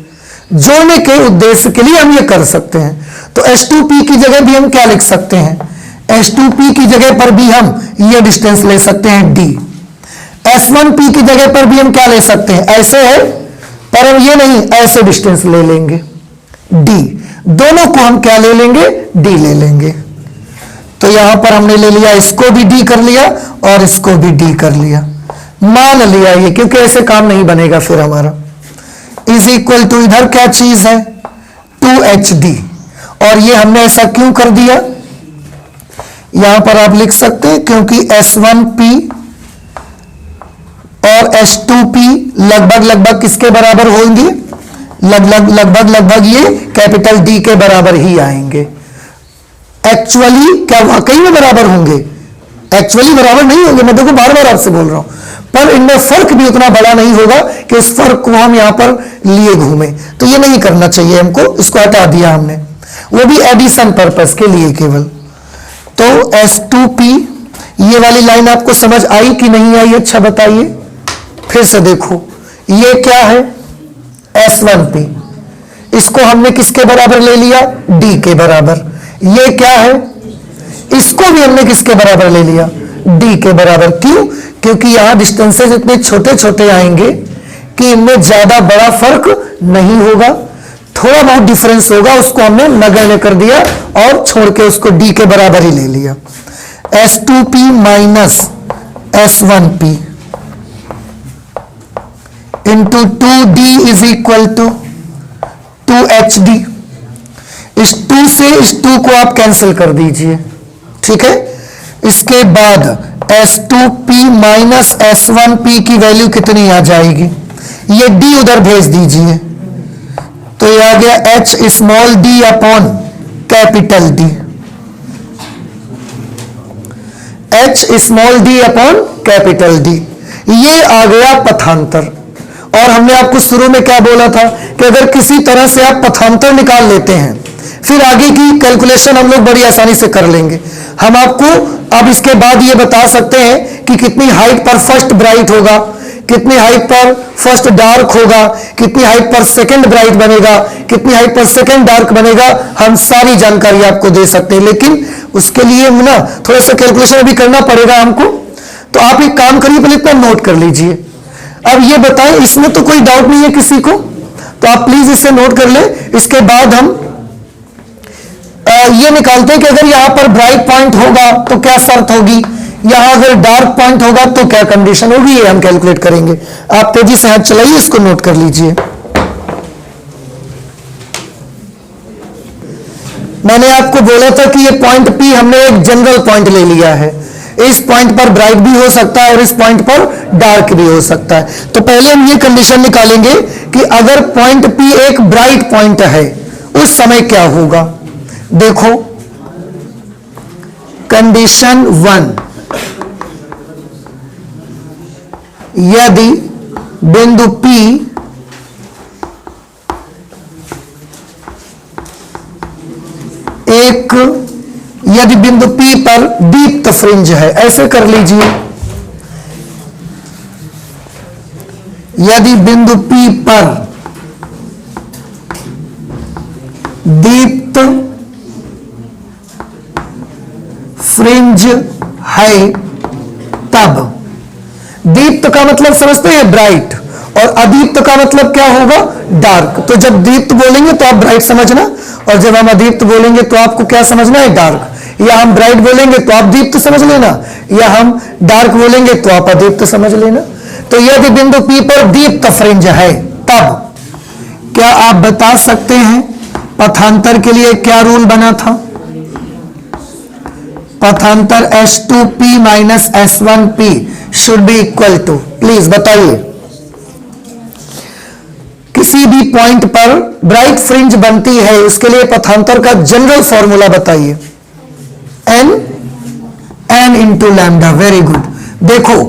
जोड़ने के उद्देश्य के लिए हम ये कर सकते हैं। तो S2P की जगह भी हम क्या लिख सकते हैं, S2P की जगह पर भी हम ये डिस्टेंस ले सकते हैं D। S1P की जगह पर भी हम क्या ले सकते हैं, ऐसे है पर हम ये नहीं, ऐसे डिस्टेंस ले लेंगे D। दोनों को हम क्या ले लेंगे, D ले लेंगे। तो यहां पर हमने ले लिया, इसको भी D कर लिया और इसको भी D कर लिया, मान लिया ये, क्योंकि ऐसे काम नहीं बनेगा फिर हमारा। इज इक्वल टू इधर क्या चीज है, 2HD। और ये हमने ऐसा क्यों कर दिया, यहां पर आप लिख सकते हैं क्योंकि S1P और S2P लगभग लगभग किसके बराबर होंगे, लगभग ये कैपिटल D के बराबर ही आएंगे। एक्चुअली क्या वाकई में बराबर होंगे, एक्चुअली बराबर नहीं होंगे, मैं देखो बार बार आपसे बोल रहा हूं, पर इनमें फर्क भी उतना बड़ा नहीं होगा कि इस फर्क को हम यहां पर लिए घूमें। तो ये नहीं करना चाहिए हमको, इसको हटा दिया हमने, वो भी एडिशन पर्पस के लिए केवल। तो S2P, ये वाली लाइन आपको समझ आई कि नहीं आई, अच्छा बताइए। फिर से देखो, ये क्या है S1P, इसको हमने किसके बराबर ले लिया, D के बराबर। ये क्या है, इसको भी हमने किसके बराबर ले लिया, D के बराबर। क्यों, क्योंकि यहां डिस्टेंसेस इतने छोटे छोटे आएंगे कि इनमें ज्यादा बड़ा फर्क नहीं होगा, थोड़ा बहुत डिफरेंस होगा, उसको हमने नगण्य कर दिया और छोड़ के उसको D के बराबर ही ले लिया। S2P minus S1P into 2D is equal to 2HD। इस 2 से इस 2 को आप कैंसिल कर दीजिए, ठीक है। इसके बाद S2P माइनस S1P की वैल्यू कितनी आ जाएगी, ये D उधर भेज दीजिए, तो ये आ गया H small d upon capital D। H small d upon capital D, ये आ गया पथांतर। और हमने आपको शुरू में क्या बोला था कि अगर किसी तरह से आप पथांतर निकाल लेते हैं, फिर आगे की कैलकुलेशन हम लोग बड़ी आसानी से कर लेंगे। हम आपको अब इसके बाद ये बता सकते हैं कि कितनी हाइट पर फर्स्ट ब्राइट होगा, कितनी हाइट पर फर्स्ट डार्क होगा, कितनी हाइट पर सेकंड ब्राइट बनेगा, कितनी हाइट पर सेकंड डार्क बनेगा, हम सारी जानकारी आपको दे सकते हैं। लेकिन उसके लिए ना थोड़ा सा कैलकुलेशन भी करना पड़ेगा हमको। तो आप एक काम करिए, पहले इतना नोट कर लीजिए। अब ये बताएं, इसमें तो कोई डाउट नहीं है किसी को, तो आप प्लीज इसे नोट कर ले। इसके बाद हम ये निकालते हैं कि अगर यहां पर ब्राइट पॉइंट होगा तो क्या शर्त होगी, यहां अगर डार्क पॉइंट होगा तो क्या कंडीशन होगी, ये हम कैलकुलेट करेंगे। आप तेजी से हाथ चलाइए, इसको नोट कर लीजिए। मैंने आपको बोला था कि ये पॉइंट P हमने एक जनरल पॉइंट ले लिया है, इस पॉइंट पर ब्राइट भी हो सकता है और इस पॉइंट पर डार्क भी हो सकता है। तो पहले हम ये कंडीशन निकालेंगे कि अगर पॉइंट P एक ब्राइट पॉइंट है उस समय क्या होगा। देखो, कंडीशन 1, यदि बिंदु P यदि बिंदु P पर दीप्त फ्रिंज है, ऐसे कर लीजिए, यदि बिंदु P पर दीप्त फ्रिंज है, तब दीप्त का मतलब समझते हैं ब्राइट, और अदीप्त का मतलब क्या होगा, डार्क। तो जब दीप्त बोलेंगे तो आप ब्राइट समझना, और जब हम अदीप्त बोलेंगे तो आपको क्या समझना है, डार्क। या हम ब्राइट बोलेंगे तो आप दीप्त समझ लेना, या हम डार्क बोलेंगे तो आप अदीप्त समझ लेना। तो यदि बिंदु P पर दीप्त फ्रिंज है, तब क्या आप बता सकते हैं पथांतर के लिए क्या रूल बना था? पथांतर S2P minus S1P should be equal to, please बताइए। किसी भी पॉइंट पर ब्राइट फ्रिंज बनती है, उसके लिए पथांतर का जनरल फॉर्मूला बताइए। n into lambda. Very good. देखो,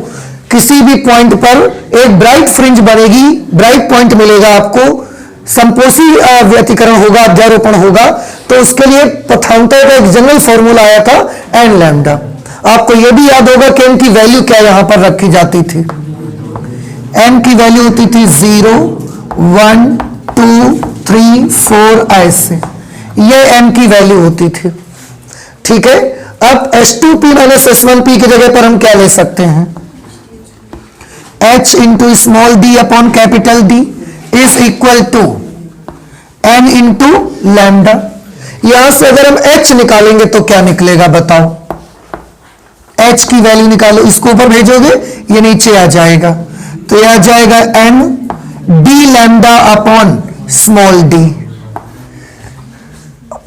किसी भी पॉइंट पर एक ब्राइट फ्रिंज बनेगी, ब्राइट पॉइंट मिलेगा आपको, संपोषी व्यतिकरण होगा, अध्यारोपण होगा, तो उसके लिए पथांतर का एक जनरल फॉर्मूला आया था n लैम्डा। आपको यह भी याद होगा कि n की वैल्यू क्या यहां पर रखी जाती थी। n की वैल्यू होती थी 0, 1, 2, 3, 4 ऐसे, ये n की वैल्यू होती थी। ठीक है, अब S2P माइनस S1P की जगह पर हम क्या ले सकते हैं? H into small D upon capital D is equal to n into lambda. यहां से अगर हम H निकालेंगे तो क्या निकलेगा बताओ? H की वैल्यू निकालो, इसको ऊपर भेजोगे ये नीचे आ जाएगा, तो यह आ जाएगा n D lambda upon small D.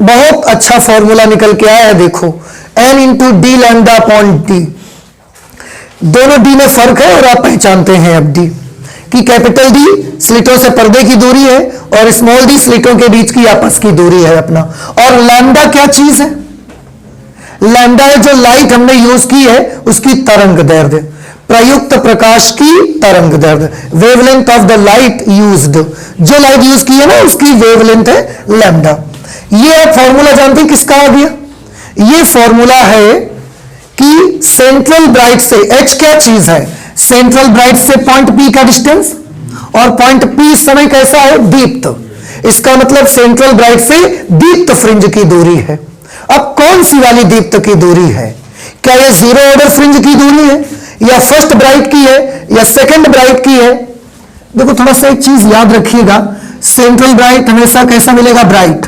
बहुत अच्छा फॉर्मूला निकल के आया है, देखो n into D lambda upon D. दोनों डी में फर्क है और आप पहचानते हैं अब डी कि कैपिटल डी स्लिटों से पर्दे की दूरी है और स्मॉल डी स्लिटों के बीच की आपस की दूरी है अपना। और लैम्डा क्या चीज है? लैम्डा है जो लाइट हमने यूज की है उसकी तरंग दैर्ध्य, प्रयुक्त प्रकाश की तरंग दैर्ध्य, wavelength of the light used. जो लाइट यूज की है ना उसकी वेवलेंथ है लैम्डा। ये आप फॉर्मूला जानते हैं किसका आ गया? ये फॉर्मूला है कि सेंट्रल ब्राइट से H क्या चीज है? सेंट्रल ब्राइट से पॉइंट P का डिस्टेंस, और पॉइंट P इस समय कैसा है? दीप्त। इसका मतलब सेंट्रल ब्राइट से दीप्त फ्रिंज की दूरी है। अब कौन सी वाली दीप्त की दूरी है? क्या यह जीरो ऑर्डर फ्रिंज की दूरी है, या फर्स्ट ब्राइट की है, या सेकंड ब्राइट की है? देखो थोड़ा सा एक चीज याद रखिएगा, सेंट्रल ब्राइट हमेशा कैसा मिलेगा? ब्राइट।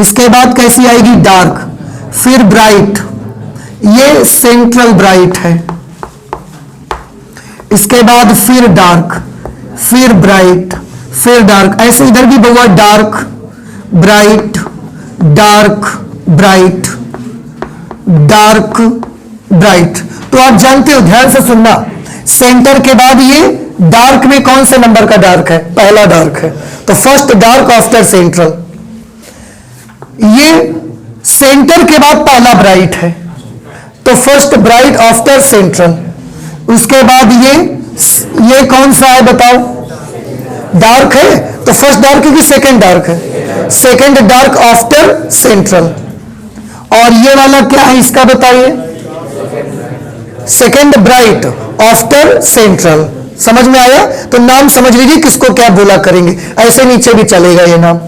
इसके बाद कैसी आएगी? डार्क, फिर ब्राइट। ये सेंट्रल ब्राइट है। इसके बाद फिर डार्क, फिर ब्राइट, फिर डार्क। ऐसे इधर भी बहुआ dark, bright, dark, bright, dark, bright. तो आप जानते हो, ध्यान से सुनना, सेंटर के बाद ये डार्क में कौन से नंबर का डार्क है? पहला डार्क है, तो फर्स्ट डार्क आफ्टर सेंट्रल। ये सेंटर के बाद पहला ब्राइट है, तो फर्स्ट ब्राइट आफ्टर सेंट्रल। उसके बाद ये कौन सा है बताओ? डार्क है, तो फर्स्ट डार्क है कि सेकंड डार्क है? Second dark after central. और ये वाला क्या है इसका बताइए? Second bright after central. समझ में आया? तो नाम समझ लीजिए किसको क्या बोला करेंगे, ऐसे नीचे भी चलेगा ये नाम।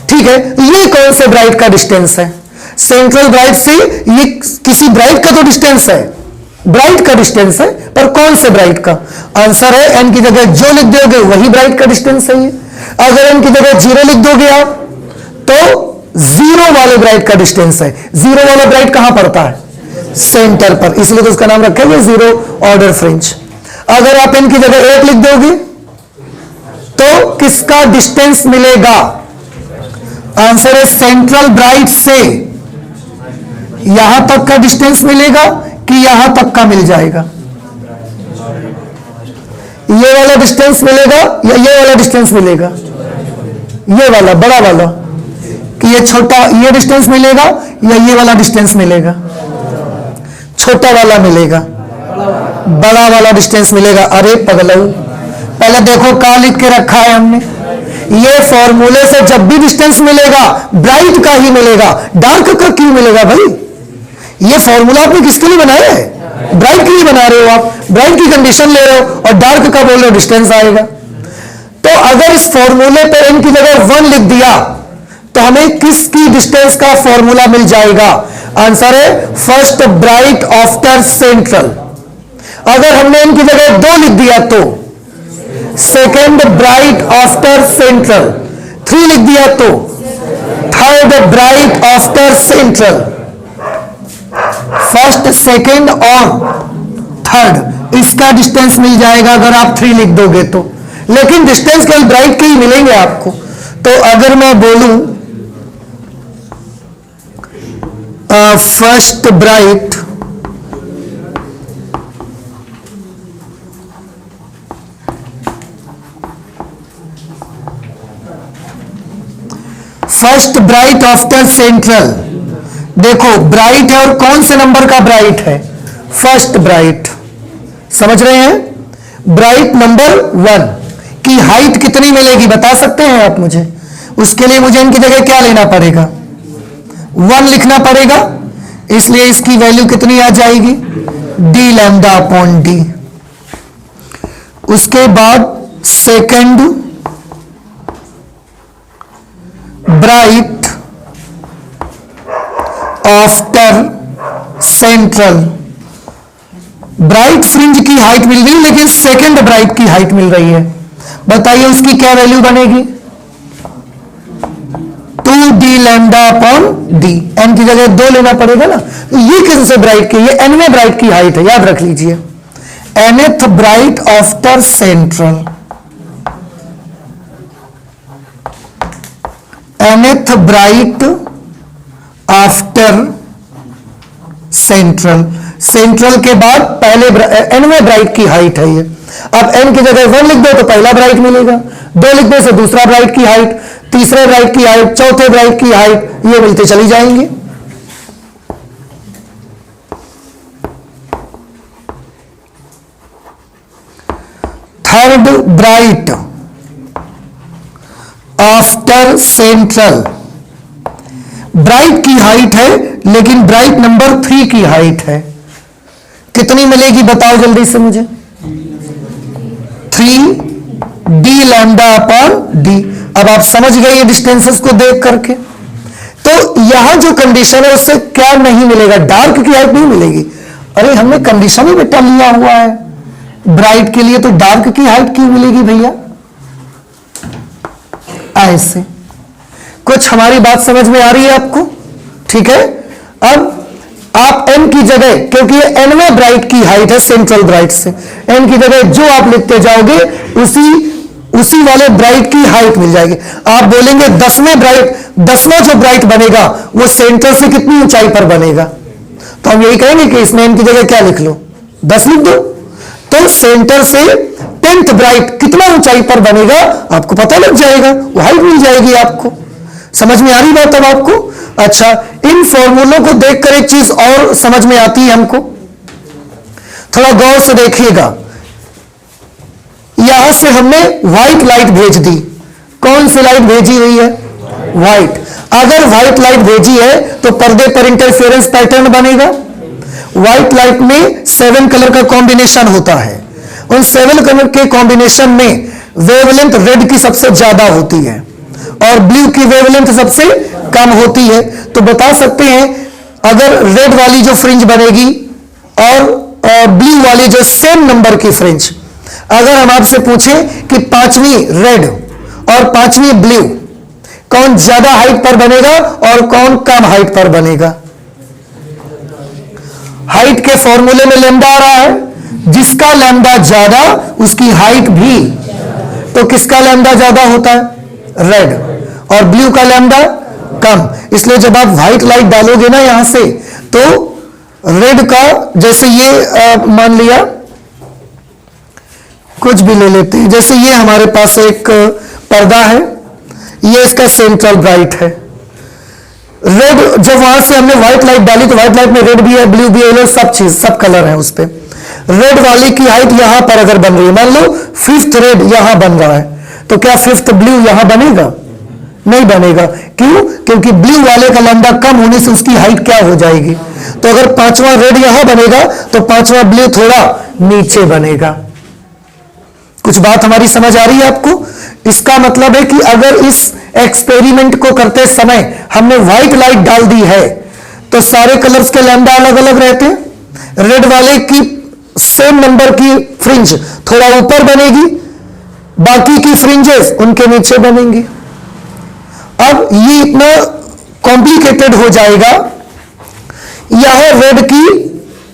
ठीक है, ये कौन से ब्राइट का डिस्टेंस है? सेंट्रल ब्राइट से ये किसी ब्राइट का तो डिस्टेंस है, ब्राइट का डिस्टेंस है, पर कौन से ब्राइट का? आंसर है n की जगह जो लिख दोगे वही ब्राइट का डिस्टेंस है ये। अगर n की जगह 0 लिख दोगे आप तो जीरो वाले ब्राइट का डिस्टेंस है। जीरो वाला ब्राइट कहां पड़ता है? सेंटर पर, इसलिए तो उसका नाम रखा है जीरो ऑर्डर फ्रिंज। अगर आप n की जगह 8 लिख दोगे तो किसका डिस्टेंस मिलेगा? आंसर है सेंट्रल ब्राइट से यहां तक का डिस्टेंस मिलेगा कि यहां तक का मिल जाएगा? ये वाला डिस्टेंस मिलेगा या ये वाला डिस्टेंस मिलेगा? ये वाला बड़ा वाला, कि ये छोटा ये डिस्टेंस मिलेगा या ये वाला डिस्टेंस मिलेगा? छोटा वाला मिलेगा, बड़ा वाला डिस्टेंस मिलेगा। अरे पगलऊ, पहले देखो क्या लिख के रखा है हमने। ये फॉर्मूले से जब भी डिस्टेंस मिलेगा ब्राइट का ही मिलेगा, डार्क का क्यों मिलेगा भाई? ये फॉर्मूला आपने किसके लिए बनाया है? ब्राइट के लिए बना रहे हो आप, ब्राइट की कंडीशन ले रहे हो और डार्क का बोल रहे हो डिस्टेंस आएगा। तो अगर इस फॉर्मूले पे n की जगह 1 लिख दिया तो हमें किसकी डिस्टेंस का फॉर्मूला मिल जाएगा? आंसर है फर्स्ट ब्राइट आफ्टर सेंट्रल। अगर हमने n की जगह 2 लिख दिया तो सेकेंड ब्राइट आफ्टर सेंट्रल, 3 लिख दिया तो third bright after central. First, second और थर्ड, इसका डिस्टेंस मिल जाएगा अगर आप 3 लिख दोगे तो। लेकिन डिस्टेंस केवल ब्राइट के ही मिलेंगे आपको। तो अगर मैं बोलूं फर्स्ट ब्राइट आफ्टर सेंट्रल, देखो ब्राइट है और कौन से नंबर का ब्राइट है? फर्स्ट ब्राइट, समझ रहे हैं? ब्राइट नंबर 1 की हाइट कितनी मिलेगी बता सकते हैं आप मुझे? उसके लिए मुझे इनकी जगह क्या लेना पड़ेगा? 1 लिखना पड़ेगा, इसलिए इसकी वैल्यू कितनी आ जाएगी? d lambda upon d। उसके बाद second bright after central, bright fringe की हाइट मिल गई लेकिन सेकंड ब्राइट की हाइट मिल रही है, बताइए उसकी क्या वैल्यू बनेगी? 2d lambda upon d। n की जगह 2 लेना पड़ेगा ना, तो ये किस से ब्राइट की? ये nवें ब्राइट की हाइट है, याद रख लीजिए। nth bright after central, nth bright after central, central के बाद पहले nवें ब्राइट की हाइट है ये। अब n की जगह 1 लिख दो तो पहला ब्राइट मिलेगा, 2 लिखने से दूसरा ब्राइट की हाइट, तीसरे ब्राइट की हाइट, चौथे ब्राइट की हाइट, ये मिलते चली जाएंगे। Third bright after central, bright की हाइट है लेकिन ब्राइट नंबर 3 की हाइट है, कितनी मिलेगी बताओ जल्दी से मुझे? 3d lambda upon d। अब आप समझ गए ये डिस्टेंसेस को देख करके। तो यहां जो कंडीशन है उससे क्या नहीं मिलेगा? डार्क की हाइट नहीं मिलेगी। अरे हमने कंडीशन ही बेटा लिया हुआ है ब्राइट के लिए, तो डार्क की हाइट क्यों मिलेगी भैया? ऐसे कुछ हमारी बात समझ में आ रही है आपको? ठीक है। अब आप n की जगह, क्योंकि ये nवें ब्राइट की हाइट है सेंट्रल ब्राइट से, n की जगह जो आप लिखते जाओगे उसी वाले ब्राइट की हाइट मिल जाएगी। आप बोलेंगे 10वां जो ब्राइट बनेगा वो सेंटर से कितनी ऊंचाई पर बनेगा? तो हम यही कहेंगे कि इसमें n की जगह क्या लिख लो? 10 लिख दो। तो सेंटर से 10th ब्राइट कितना ऊंचाई पर बनेगा आपको पता लग जाएगा, वो हाइट मिल जाएगी आपको। समझ में आ रही बात अब आपको? अच्छा, इन फॉर्मूलों को देखकर एक चीज और समझ में आती है हमको, थोड़ा गौर से देखिएगा। यहां से हमने व्हाइट लाइट भेज दी, कौन सी लाइट भेजी हुई है? व्हाइट। अगर व्हाइट लाइट भेजी है तो पर्दे पर इंटरफेरेंस पैटर्न बनेगा। व्हाइट लाइट में 7 कलर का कॉम्बिनेशन होता है, उन 7 कलर के कॉम्बिनेशन में वेवलेंथ रेड की सबसे ज्यादा होती है और ब्लू की वेवलेंथ सबसे कम होती है। तो बता सकते हैं अगर रेड वाली जो फ्रिंज बनेगी और ब्लू वाली जो सेम नंबर की फ्रिंज, अगर हम आपसे पूछें कि 5वीं रेड और 5वीं ब्लू कौन ज्यादा हाइट पर बनेगा और कौन कम हाइट पर बनेगा? हाइट के फॉर्मूले में लैम्डा आ रहा है, जिसका लैम्डा ज्यादा उसकी हाइट भी। तो किसका लैम्डा ज्यादा होता है? रेड। और ब्लू का लैम्डा कम। इसलिए जब आप व्हाइट लाइट डालोगे ना यहां से, तो रेड का, जैसे ये मान लिया, कुछ भी ले लेते हैं, जैसे ये हमारे पास एक पर्दा है, ये इसका सेंट्रल ब्राइट है। रेड, जब वहां से हमने व्हाइट लाइट डाली तो व्हाइट लाइट में रेड भी है, ब्लू भी है, येलो, सब चीज, सब कलर है उस पर। रेड वाली की हाइट यहां पर अगर बन रही है, मान लो 5th रेड यहां बन रहा है, तो क्या 5th ब्लू यहां बनेगा? नहीं बनेगा। क्यों? क्योंकि ब्लू वाले का लैम्डा कम होने से उसकी हाइट क्या हो जाएगी? तो अगर 5वां रेड यहां बनेगा तो 5वां ब्लू थोड़ा नीचे बनेगा। कुछ बात हमारी समझ आ रही है आपको? इसका मतलब है कि अगर इस एक्सपेरिमेंट को करते समय हमने व्हाइट लाइट डाल दी है तो सारे कलर्स के लैम्डा अलग अलग रहते हैं। रेड वाले की सेम नंबर की फ्रिंज थोड़ा ऊपर बनेगी, बाकी की फ्रिंजेस उनके नीचे बनेंगी। अब ये इतना कॉम्प्लिकेटेड हो जाएगा। यह रेड की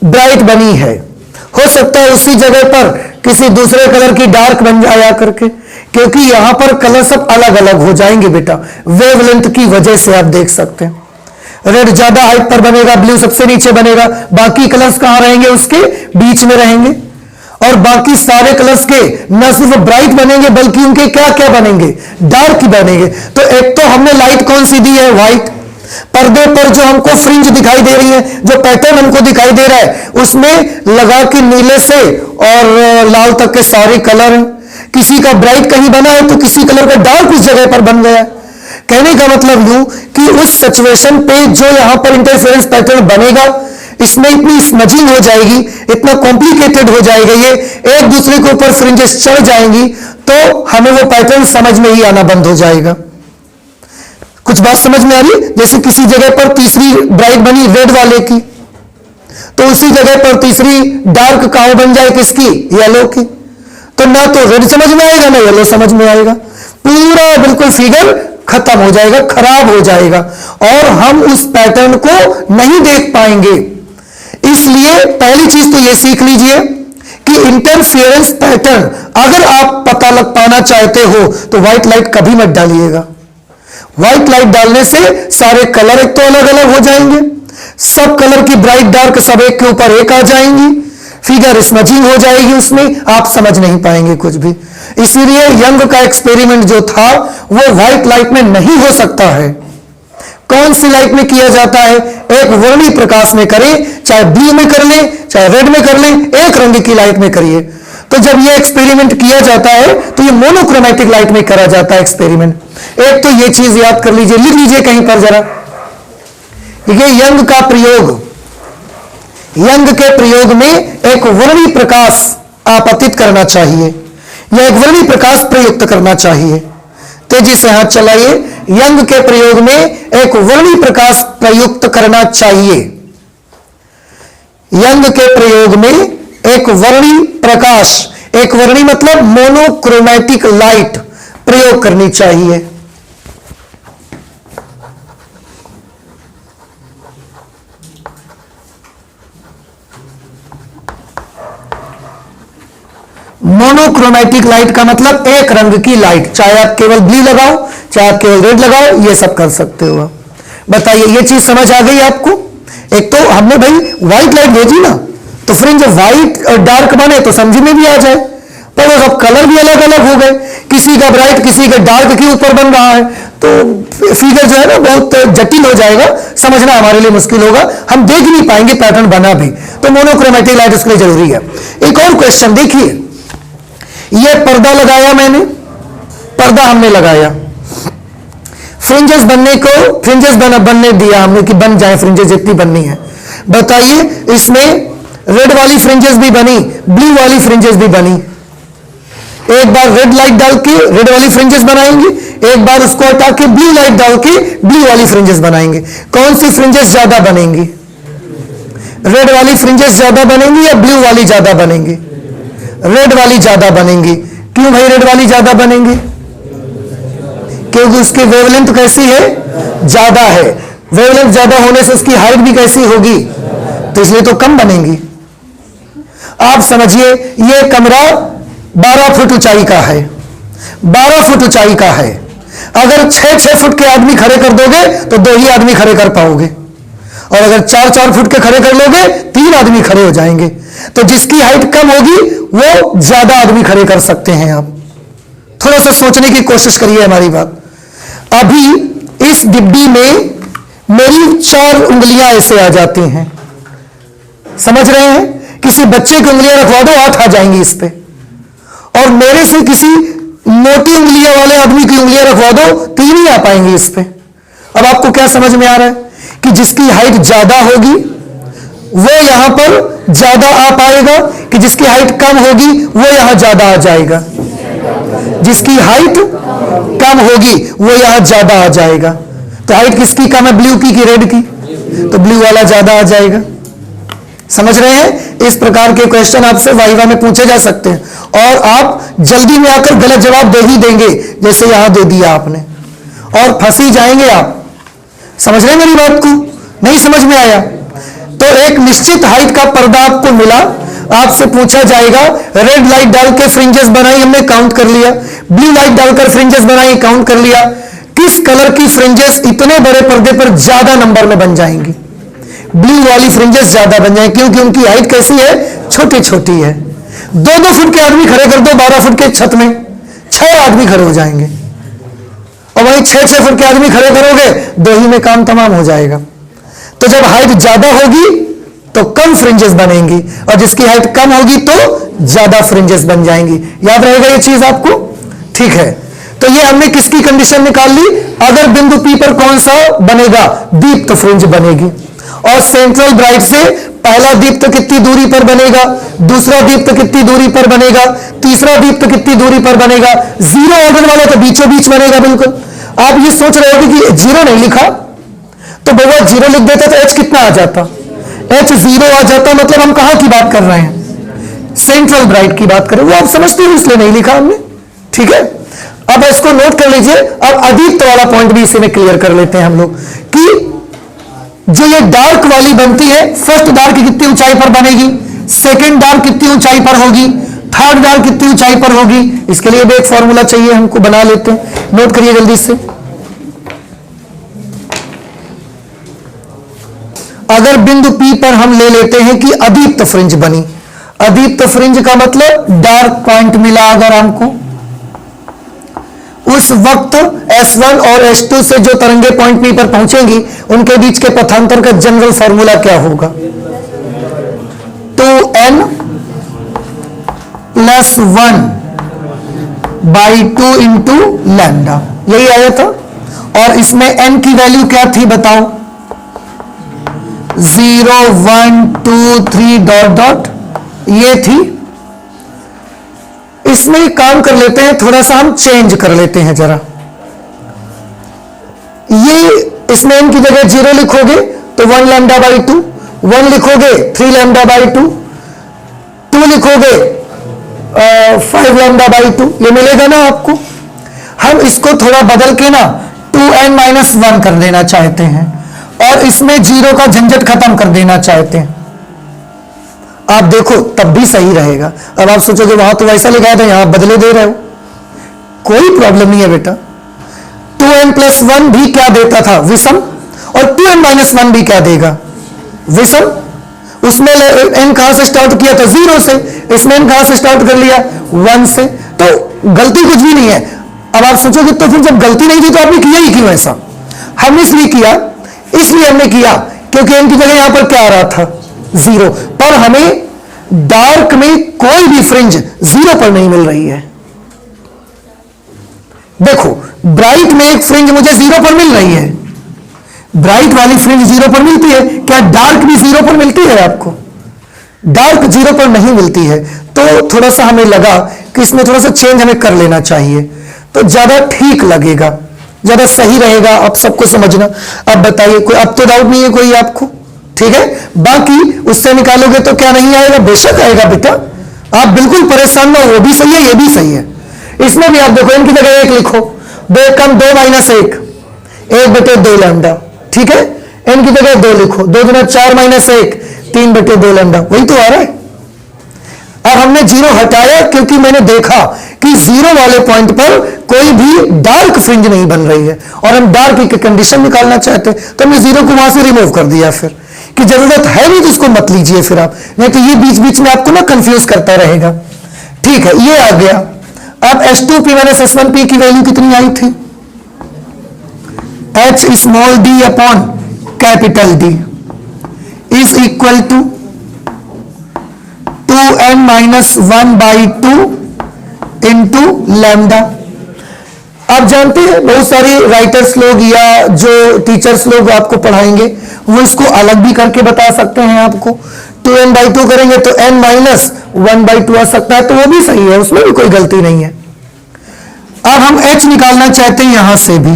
ब्राइट बनी है, हो सकता है उसी जगह पर किसी दूसरे कलर की डार्क बन जाया करके, क्योंकि यहां पर कलर सब अलग अलग हो जाएंगे बेटा, वेवलेंथ की वजह से। आप देख सकते हैं रेड ज्यादा हाइट पर बनेगा, ब्लू सबसे नीचे बनेगा, बाकी कलर्स कहां रहेंगे, उसके बीच में रहेंगे। और बाकी सारे कलर्स के न सिर्फ ब्राइट बनेंगे बल्कि उनके क्या क्या बनेंगे, डार्क बनेंगे। तो एक तो हमने लाइट कौन सी दी है, व्हाइट। पर्दे पर जो हमको फ्रिंज दिखाई दे रही है, जो पैटर्न हमको दिखाई दे रहा है, उसमें लगा कि नीले से और लाल तक के सारे कलर हैं। किसी का ब्राइट कहीं बना है तो किसी कलर का डार्क उस जगह पर बन गया है। कहने का मतलब यूं कि उस सिचुएशन पे जो यहां पर इंटरफेरेंस पैटर्न बनेगा, इसमें इतनी स्मजिंग हो जाएगी, इतना कॉम्प्लिकेटेड हो जाएगा, ये एक दूसरे के ऊपर फ्रिंजेस चढ़ जाएंगी, तो हमें वो पैटर्न समझ में ही आना बंद हो जाएगा। कुछ बात समझ में आ रही? जैसे किसी जगह पर तीसरी ब्राइट बनी रेड वाले की, तो उसी जगह पर तीसरी डार्क कहां बन जाए, किसकी, येलो की। तो ना तो रेड समझ में आएगा ना येलो समझ में आएगा, पूरा बिल्कुल फिगर खत्म हो जाएगा, खराब हो जाएगा, और हम उस पैटर्न को नहीं देख पाएंगे। इसलिए पहली चीज तो यह सीख लीजिए कि इंटरफेरेंस पैटर्न अगर आप पता लग पाना चाहते हो तो व्हाइट लाइट कभी मत डालिएगा। व्हाइट लाइट डालने से सारे कलर एक तो अलग अलग हो जाएंगे, सब कलर की ब्राइट डार्क सब एक के ऊपर एक आ जाएंगी, फिगर स्मजिंग हो जाएगी, उसमें आप समझ नहीं पाएंगे कुछ भी। इसीलिए यंग का एक्सपेरिमेंट जो था वो व्हाइट लाइट में नहीं हो सकता है। कौन सी लाइट में किया जाता है, एक वर्णी प्रकाश में करें, चाहे ब्लू में कर ले चाहे रेड में कर ले, एक रंग की लाइट में करिए। तो जब ये एक्सपेरिमेंट किया जाता है तो ये मोनोक्रोमैटिक लाइट में करा जाता है एक्सपेरिमेंट। एक तो ये चीज याद कर लीजिए, लिख लीजिए कहीं पर जरा, देखिए यंग का प्रयोग, यंग के प्रयोग में एक वर्णी प्रकाश आपतित करना चाहिए या एक वर्णी प्रकाश प्रयुक्त करना चाहिए। तेजी से हाथ चलाइए। यंग के प्रयोग में एक वर्णी प्रकाश प्रयुक्त करना चाहिए। यंग के प्रयोग में एक वर्णी प्रकाश, एक वर्णी मतलब मोनोक्रोमैटिक लाइट प्रयोग करनी चाहिए। मोनोक्रोमैटिक लाइट का मतलब एक रंग की लाइट, चाहे आप केवल ब्लू लगाओ चाहे आप केवल रेड लगाओ, ये सब कर सकते हो। बताइए ये चीज समझ आ गई आपको? एक तो हमने भाई व्हाइट लाइट भेजी ना, तो फ्रिंज जब व्हाइट और डार्क बने तो समझ में भी आ जाए, पर वो सब कलर भी अलग अलग हो गए, किसी का ब्राइट किसी के डार्क के ऊपर बन रहा है, तो फिगर जो है ना बहुत जटिल हो जाएगा, समझना हमारे लिए मुश्किल होगा, हम देख नहीं पाएंगे पैटर्न बना भी। तो मोनोक्रोमैटिक लाइट उसके लिए जरूरी है। एक और क्वेश्चन देखिए, ये पर्दा लगाया मैंने, पर्दा हमने लगाया, फ्रिंजेस बनने को फ्रिंजेस बनने दिया हमने कि बन जाए फ्रिंजेस जितनी बननी है। बताइए इसमें रेड वाली फ्रिंजेस भी बनी, ब्लू वाली फ्रिंजेस भी बनी। एक बार रेड लाइट डाल के रेड वाली फ्रिंजेस बनाएंगे, एक बार उसको हटा के ब्लू लाइट डाल के ब्लू वाली फ्रिंजेस बनाएंगे। कौन सी फ्रिंजेस ज्यादा बनेंगी? रेड वाली फ्रिंजेस ज्यादा बनेंगी या ब्लू वाली ज्यादा बनेंगी? रेड वाली ज्यादा बनेंगी। क्यों भाई रेड वाली ज्यादा बनेंगी? क्योंकि उसकी वेवलेंथ कैसी है? ज्यादा है। वेवलेंथ ज्यादा होने से उसकी हाइट भी कैसी होगी? तो इसलिए तो कम बनेंगी। आप समझिए ये कमरा 12 फुट ऊंचाई का है, 12 फुट ऊंचाई का है। अगर 6-6 फुट के आदमी खड़े कर दोगे तो 2 ही आदमी खड़े कर पाओगे, और अगर 4-4 फुट के खड़े कर लोगे 3 आदमी खड़े हो जाएंगे। तो जिसकी हाइट कम होगी वो ज्यादा आदमी खड़े कर सकते हैं। आप थोड़ा सा सोचने की कोशिश करिए हमारी बात। अभी इस डिब्बी में मेरी 4 उंगलियां ऐसे आ जाती हैं, समझ रहे हैं? किसी बच्चे की उंगलियां रखवा दो 8 आ जाएंगी इस पे, और मेरे से किसी मोटी उंगलियां वाले आदमी की उंगलियां रखवा दो 3 ही आ पाएंगी इस पे। अब आपको क्या समझ में आ रहा है कि जिसकी हाइट ज्यादा होगी वो यहां पर ज्यादा आ पाएगा, कि जिसकी हाइट कम होगी वो यहां ज्यादा आ जाएगा। जिसकी हाइट कम होगी वो यहां ज्यादा आ जाएगा। तो हाइट किसकी कम है, ब्लू की कि रेड की? तो ब्लू वाला ज्यादा आ जाएगा। समझ रहे हैं? इस प्रकार के क्वेश्चन आपसे वाइवा में पूछे जा सकते हैं, और आप जल्दी में आकर गलत जवाब दे ही देंगे, जैसे यहां दे दिया आपने, और फंस ही जाएंगे आप। समझ रहे हैं मेरी बात को? नहीं समझ में आया? तो एक निश्चित हाइट का पर्दा आपको मिला, आपसे पूछा जाएगा, रेड लाइट डाल के फ्रिंजेस बनाई, हमने काउंट कर लिया, ब्लू लाइट डालकर फ्रिंजेस बनाई, काउंट कर लिया, किस कलर की फ्रिंजेस इतने बड़े पर्दे पर ज्यादा नंबर में बन जाएंगी? ब्लू वाली फ्रिंजेस ज्यादा बन जाएंगी, क्योंकि उनकी हाइट कैसी है? छोटी छोटी है। 2-2 फुट के आदमी खड़े कर दो 12 फुट के छत में, 6 आदमी खड़े हो जाएंगे, और वहीं 6-6 फुट के आदमी खड़े करोगे, 2 ही में काम तमाम हो जाएगा। तो जब हाइट ज्यादा होगी तो कम फ्रिंजेस बनेंगी, और जिसकी हाइट कम होगी तो ज्यादा फ्रिंजेस बन जाएंगी। याद रहेगा ये चीज आपको? ठीक है, तो ये हमने किसकी कंडीशन निकाल ली? अगर बिंदु P पर कौन सा बनेगा? दीप्त फ्रिंज बनेगी। और सेंट्रल ब्राइट से पहला दीप्त कितनी दूरी पर बनेगा, दूसरा दीप्त कितनी दूरी पर बनेगा, तीसरा दीप्त कितनी दूरी पर बनेगा? जीरो ऑर्डर वाला तो बीचों बीच बनेगा। बिल्कुल आप ये सोच रहे होगे कि जीरो नहीं लिखा, तो भैया जीरो लिख देते तो H कितना आ जाता? H 0 आ जाता। मतलब हम कहां की बात कर रहे हैं? सेंट्रल ब्राइट की बात कर रहे हैं। वो आप समझते हो इसलिए नहीं लिखा हमने। ठीक है, अब इसको नोट कर लीजिए। अब अदीप्त वाला पॉइंट भी इसी में क्लियर कर लेते हैं हम लोग कि जो ये डार्क वाली बनती है, फर्स्ट डार्क कितनी ऊंचाई पर बनेगी, सेकंड डार्क कितनी ऊंचाई पर होगी, थर्ड डार्क कितनी ऊंचाई पर होगी? इसके लिए भी एक फॉर्मूला चाहिए हमको, बना लेते हैं, नोट करिए जल्दी से। अगर बिंदु P पर हम ले लेते हैं कि अदीप्त फ्रिंज बनी, अदीप्त फ्रिंज का मतलब डार्क पॉइंट मिला अगर हमको, उस वक्त S1 और S2 से जो तरंगे पॉइंट P पर पहुंचेंगी, उनके बीच के पथांतर का जनरल फॉर्मूला क्या होगा? 2n + 1/2 इंटू लैम्डा, यही आया था। और इसमें n की वैल्यू क्या थी बताओ? 0 1 2 3 डॉट डॉट ये थी। इसमें काम कर लेते हैं, थोड़ा सा हम चेंज कर लेते हैं जरा। ये इसमें n की जगह 0 लिखोगे तो 1 λ/2, 1 लिखोगे 3 λ/2, 2 लिखोगे 5 λ/2, ये मिलेगा ना आपको। हम इसको थोड़ा बदल के ना 2n - 1 कर देना चाहते हैं, और इसमें 0 का झंझट खत्म कर देना चाहते हैं। आप देखो तब भी सही रहेगा। अब आप सोचोगे वहां तो वैसा लिखा था, यहां बदले दे रहे हो, कोई प्रॉब्लम नहीं है बेटा। 2n + 1 भी क्या देता था? विषम। और 2n - 1 भी क्या देगा? विषम। उसमें n कहां से स्टार्ट किया था? 0 से। इसमें n कहां से स्टार्ट कर लिया? 1 से। तो गलती कुछ भी नहीं है। अब आप सोचोगे तो फिर जब गलती नहीं थी तो आपने किया ही क्यों ऐसा? हमने इसलिए किया क्योंकि n की जगह यहां पर क्या आ रहा था? 0। पर हमें डार्क में कोई भी फ्रिंज 0 पर नहीं मिल रही है। देखो ब्राइट में एक फ्रिंज मुझे 0 पर मिल रही है, ब्राइट वाली फ्रिंज 0 पर मिलती है। क्या डार्क भी 0 पर मिलती है आपको? डार्क 0 पर नहीं मिलती है। तो थोड़ा सा हमें लगा कि इसमें थोड़ा सा चेंज हमें कर लेना चाहिए, तो ज्यादा ठीक लगेगा, ज्यादा सही रहेगा। आप सबको समझना। अब बताइए, कोई अब तो डाउट नहीं है कोई आपको? ठीक है, बाकी उससे निकालोगे तो क्या नहीं आएगा? बेशक आएगा बेटा, आप बिल्कुल परेशान ना हो। वो भी सही है, ये भी सही है। इसमें भी आप देखो, इनकी जगह 1 लिखो, 2 कम 2 - 1 1/2 लैम्डा। ठीक है, इनकी जगह 2 लिखो, 2 × 4 - 1 3/2 लैम्डा, वही तो आ रहा है। अब हमने 0 हटाया क्योंकि मैंने देखा कि 0 वाले पॉइंट पर कोई भी डार्क फ्रिंज नहीं बन रही है, और हम डार्क की कंडीशन निकालना चाहते हैं, तो हमने 0 को वहां से रिमूव कर दिया। फिर कि जरूरत है नहीं तो उसको मत लीजिए फिर आप, नहीं तो ये बीच बीच में आपको ना कंफ्यूज करता रहेगा। ठीक है, ये आ गया। अब S2P - S1P की वैल्यू कितनी आई थी? H(d)D is equal to 2n - 1/2 into lambda. आप जानते हैं बहुत सारे राइटर्स लोग या जो टीचर्स लोग आपको पढ़ाएंगे वो इसको अलग भी करके बता सकते हैं आपको। 2n/2 करेंगे तो n - 1/2 आ सकता है, तो वो भी सही है, उसमें भी कोई गलती नहीं है। अब हम h निकालना चाहते हैं यहां से भी।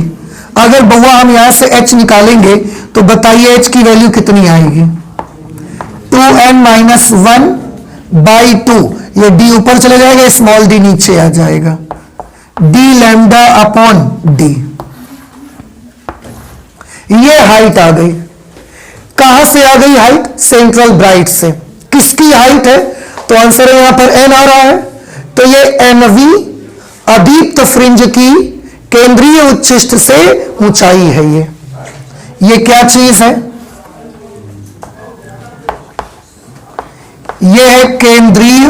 अगर बउआ हम यहां से h निकालेंगे तो बताइए h की वैल्यू कितनी आएगी? 2n - 1/2, ये d ऊपर चले जाएगा, स्मॉल d नीचे आ जाएगा, d λ/d। ये हाइट आ गई। कहां से आ गई हाइट? सेंट्रल ब्राइट से। किसकी हाइट है? तो आंसर है यहां पर एन आ रहा है। तो ये एनवी अदीप्त फ्रिंज की केंद्रीय उच्चिष्ट से ऊंचाई है। ये क्या चीज है? ये है केंद्रीय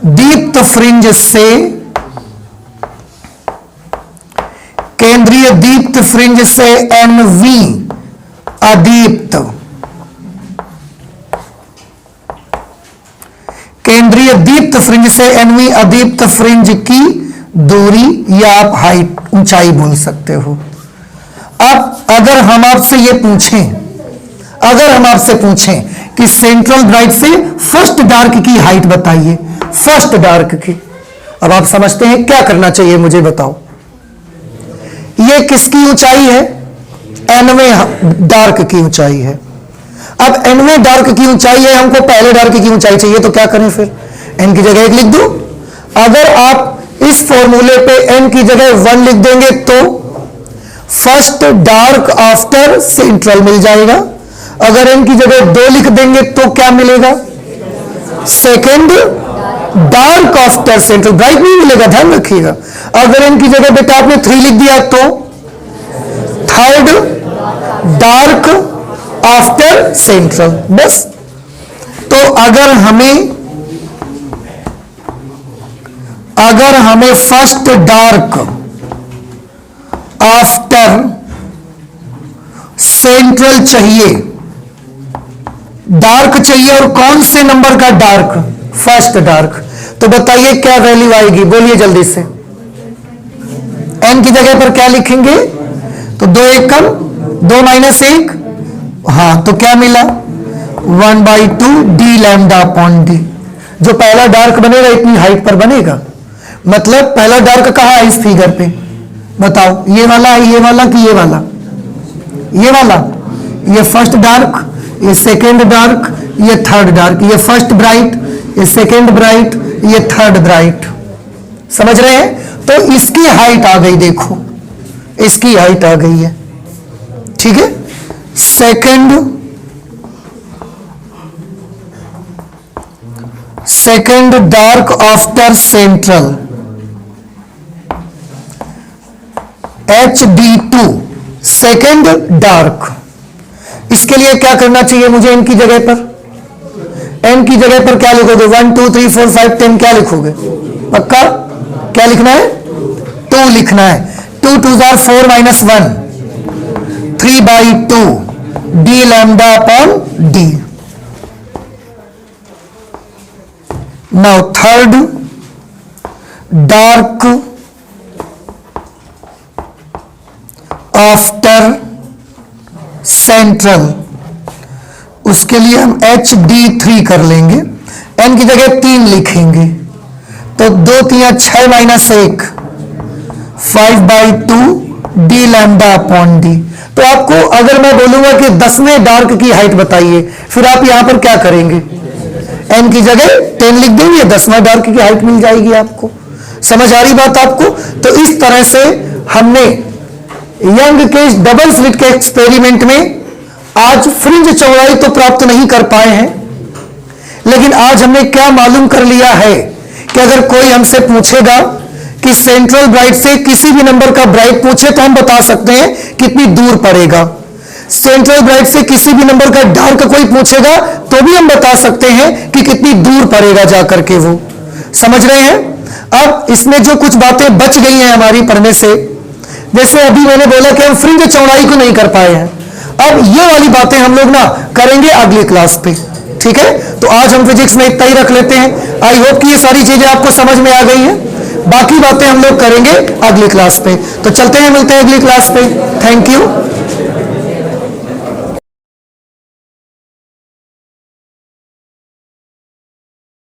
दीप्त फ्रिंज से, केंद्रीय दीप्त फ्रिंज से एनवी अदीप्त, केंद्रीय दीप्त फ्रिंज से एनवी अदीप्त फ्रिंज की दूरी, या आप हाइट, ऊंचाई बोल सकते हो। अब अगर हम आपसे ये पूछें, अगर हम आपसे पूछें कि सेंट्रल ब्राइट से फर्स्ट डार्क की हाइट बताइए, फर्स्ट डार्क की, अब आप समझते हैं क्या करना चाहिए, मुझे बताओ। ये किसकी ऊंचाई है? एनवें डार्क की ऊंचाई है। अब एनवें डार्क की ऊंचाई है, हमको पहले डार्क की ऊंचाई चाहिए, तो क्या करें फिर? एन की जगह 1 लिख दो। अगर आप इस फॉर्मूले पे एन की जगह 1 लिख देंगे तो फर्स्ट डार्क आफ्टर सेंट्रल मिल जाएगा। अगर एन की जगह 2 लिख देंगे तो क्या मिलेगा? Second dark after central, bright नहीं मिलेगा, ध्यान रखिएगा। अगर एन की जगह बेटा आपने 3 लिख दिया तो थर्ड डार्क आफ्टर सेंट्रल, बस। तो अगर हमें फर्स्ट डार्क आफ्टर सेंट्रल चाहिए, डार्क चाहिए, और कौन से नंबर का डार्क? First dark. तो बताइए क्या वैल्यू आएगी, बोलिए जल्दी से। एन की जगह पर क्या लिखेंगे? तो 2 1 कम, 2 माइनस 1, हाँ, तो क्या मिला? 1/2 डी लैम्डा अपॉन डी। जो पहला डार्क बनेगा इतनी हाइट पर बनेगा। मतलब पहला डार्क कहाँ है इस फिगर पे? बताओ, ये वाला है, ये वाला कि ये वाला? ये वाला। ये फर्स्ट डार्क, ये सेकेंड डार्क, ये थर्ड डार्क, ये फर्स्ट ब्राइट, ये सेकेंड ब्राइट, ये थर्ड ब्राइट। समझ रहे हैं? तो इसकी हाइट आ गई, देखो इसकी हाइट आ गई है, ठीक है। Second dark after central HD2, second dark. इसके लिए क्या करना चाहिए मुझे? एन की जगह पर, एन की जगह पर क्या लिखोगे? 1 2 3 4 5 10 क्या लिखोगे? पक्का क्या लिखना है? 2 लिखना है। 2 2 4 minus 1, 3/2 D lambda upon D. Now third dark after central, उसके लिए हम HD3 कर लेंगे। एन की जगह 3 लिखेंगे, तो 2 3 6 minus 1, 5/2 D lambda upon D. तो आपको अगर मैं बोलूंगा कि 10वें डार्क की हाइट बताइए, फिर आप यहां पर क्या करेंगे? एन की जगह 10 लिख देंगे, 10वां डार्क की हाइट मिल जाएगी आपको। समझ आ रही बात आपको? तो इस तरह से हमने यंग के डबल स्लिट के एक्सपेरिमेंट में आज फ्रिंज चौड़ाई तो प्राप्त नहीं कर पाए हैं, लेकिन आज हमने क्या मालूम कर लिया है कि अगर कोई हमसे पूछेगा कि सेंट्रल ब्राइट से किसी भी नंबर का ब्राइट पूछे तो हम बता सकते हैं कितनी दूर पड़ेगा। सेंट्रल ब्राइट से किसी भी नंबर का डार्क कोई पूछेगा तो भी हम बता सकते हैं कि कितनी दूर पड़ेगा जाकर के वो। समझ रहे हैं? अब इसमें जो कुछ बातें बच गई हैं हमारी पढ़ने से, जैसे अभी मैंने बोला कि हम फ्रिंज चौड़ाई को नहीं कर पाए हैं, अब ये वाली बातें हम लोग ना करेंगे अगली क्लास पे, ठीक है। तो आज हम फिजिक्स में इतना ही रख लेते हैं। आई होप कि ये सारी चीजें आपको समझ में आ गई हैं। बाकी बातें हम लोग करेंगे अगली क्लास पे। तो चलते हैं, मिलते हैं अगली क्लास पे। Thank you.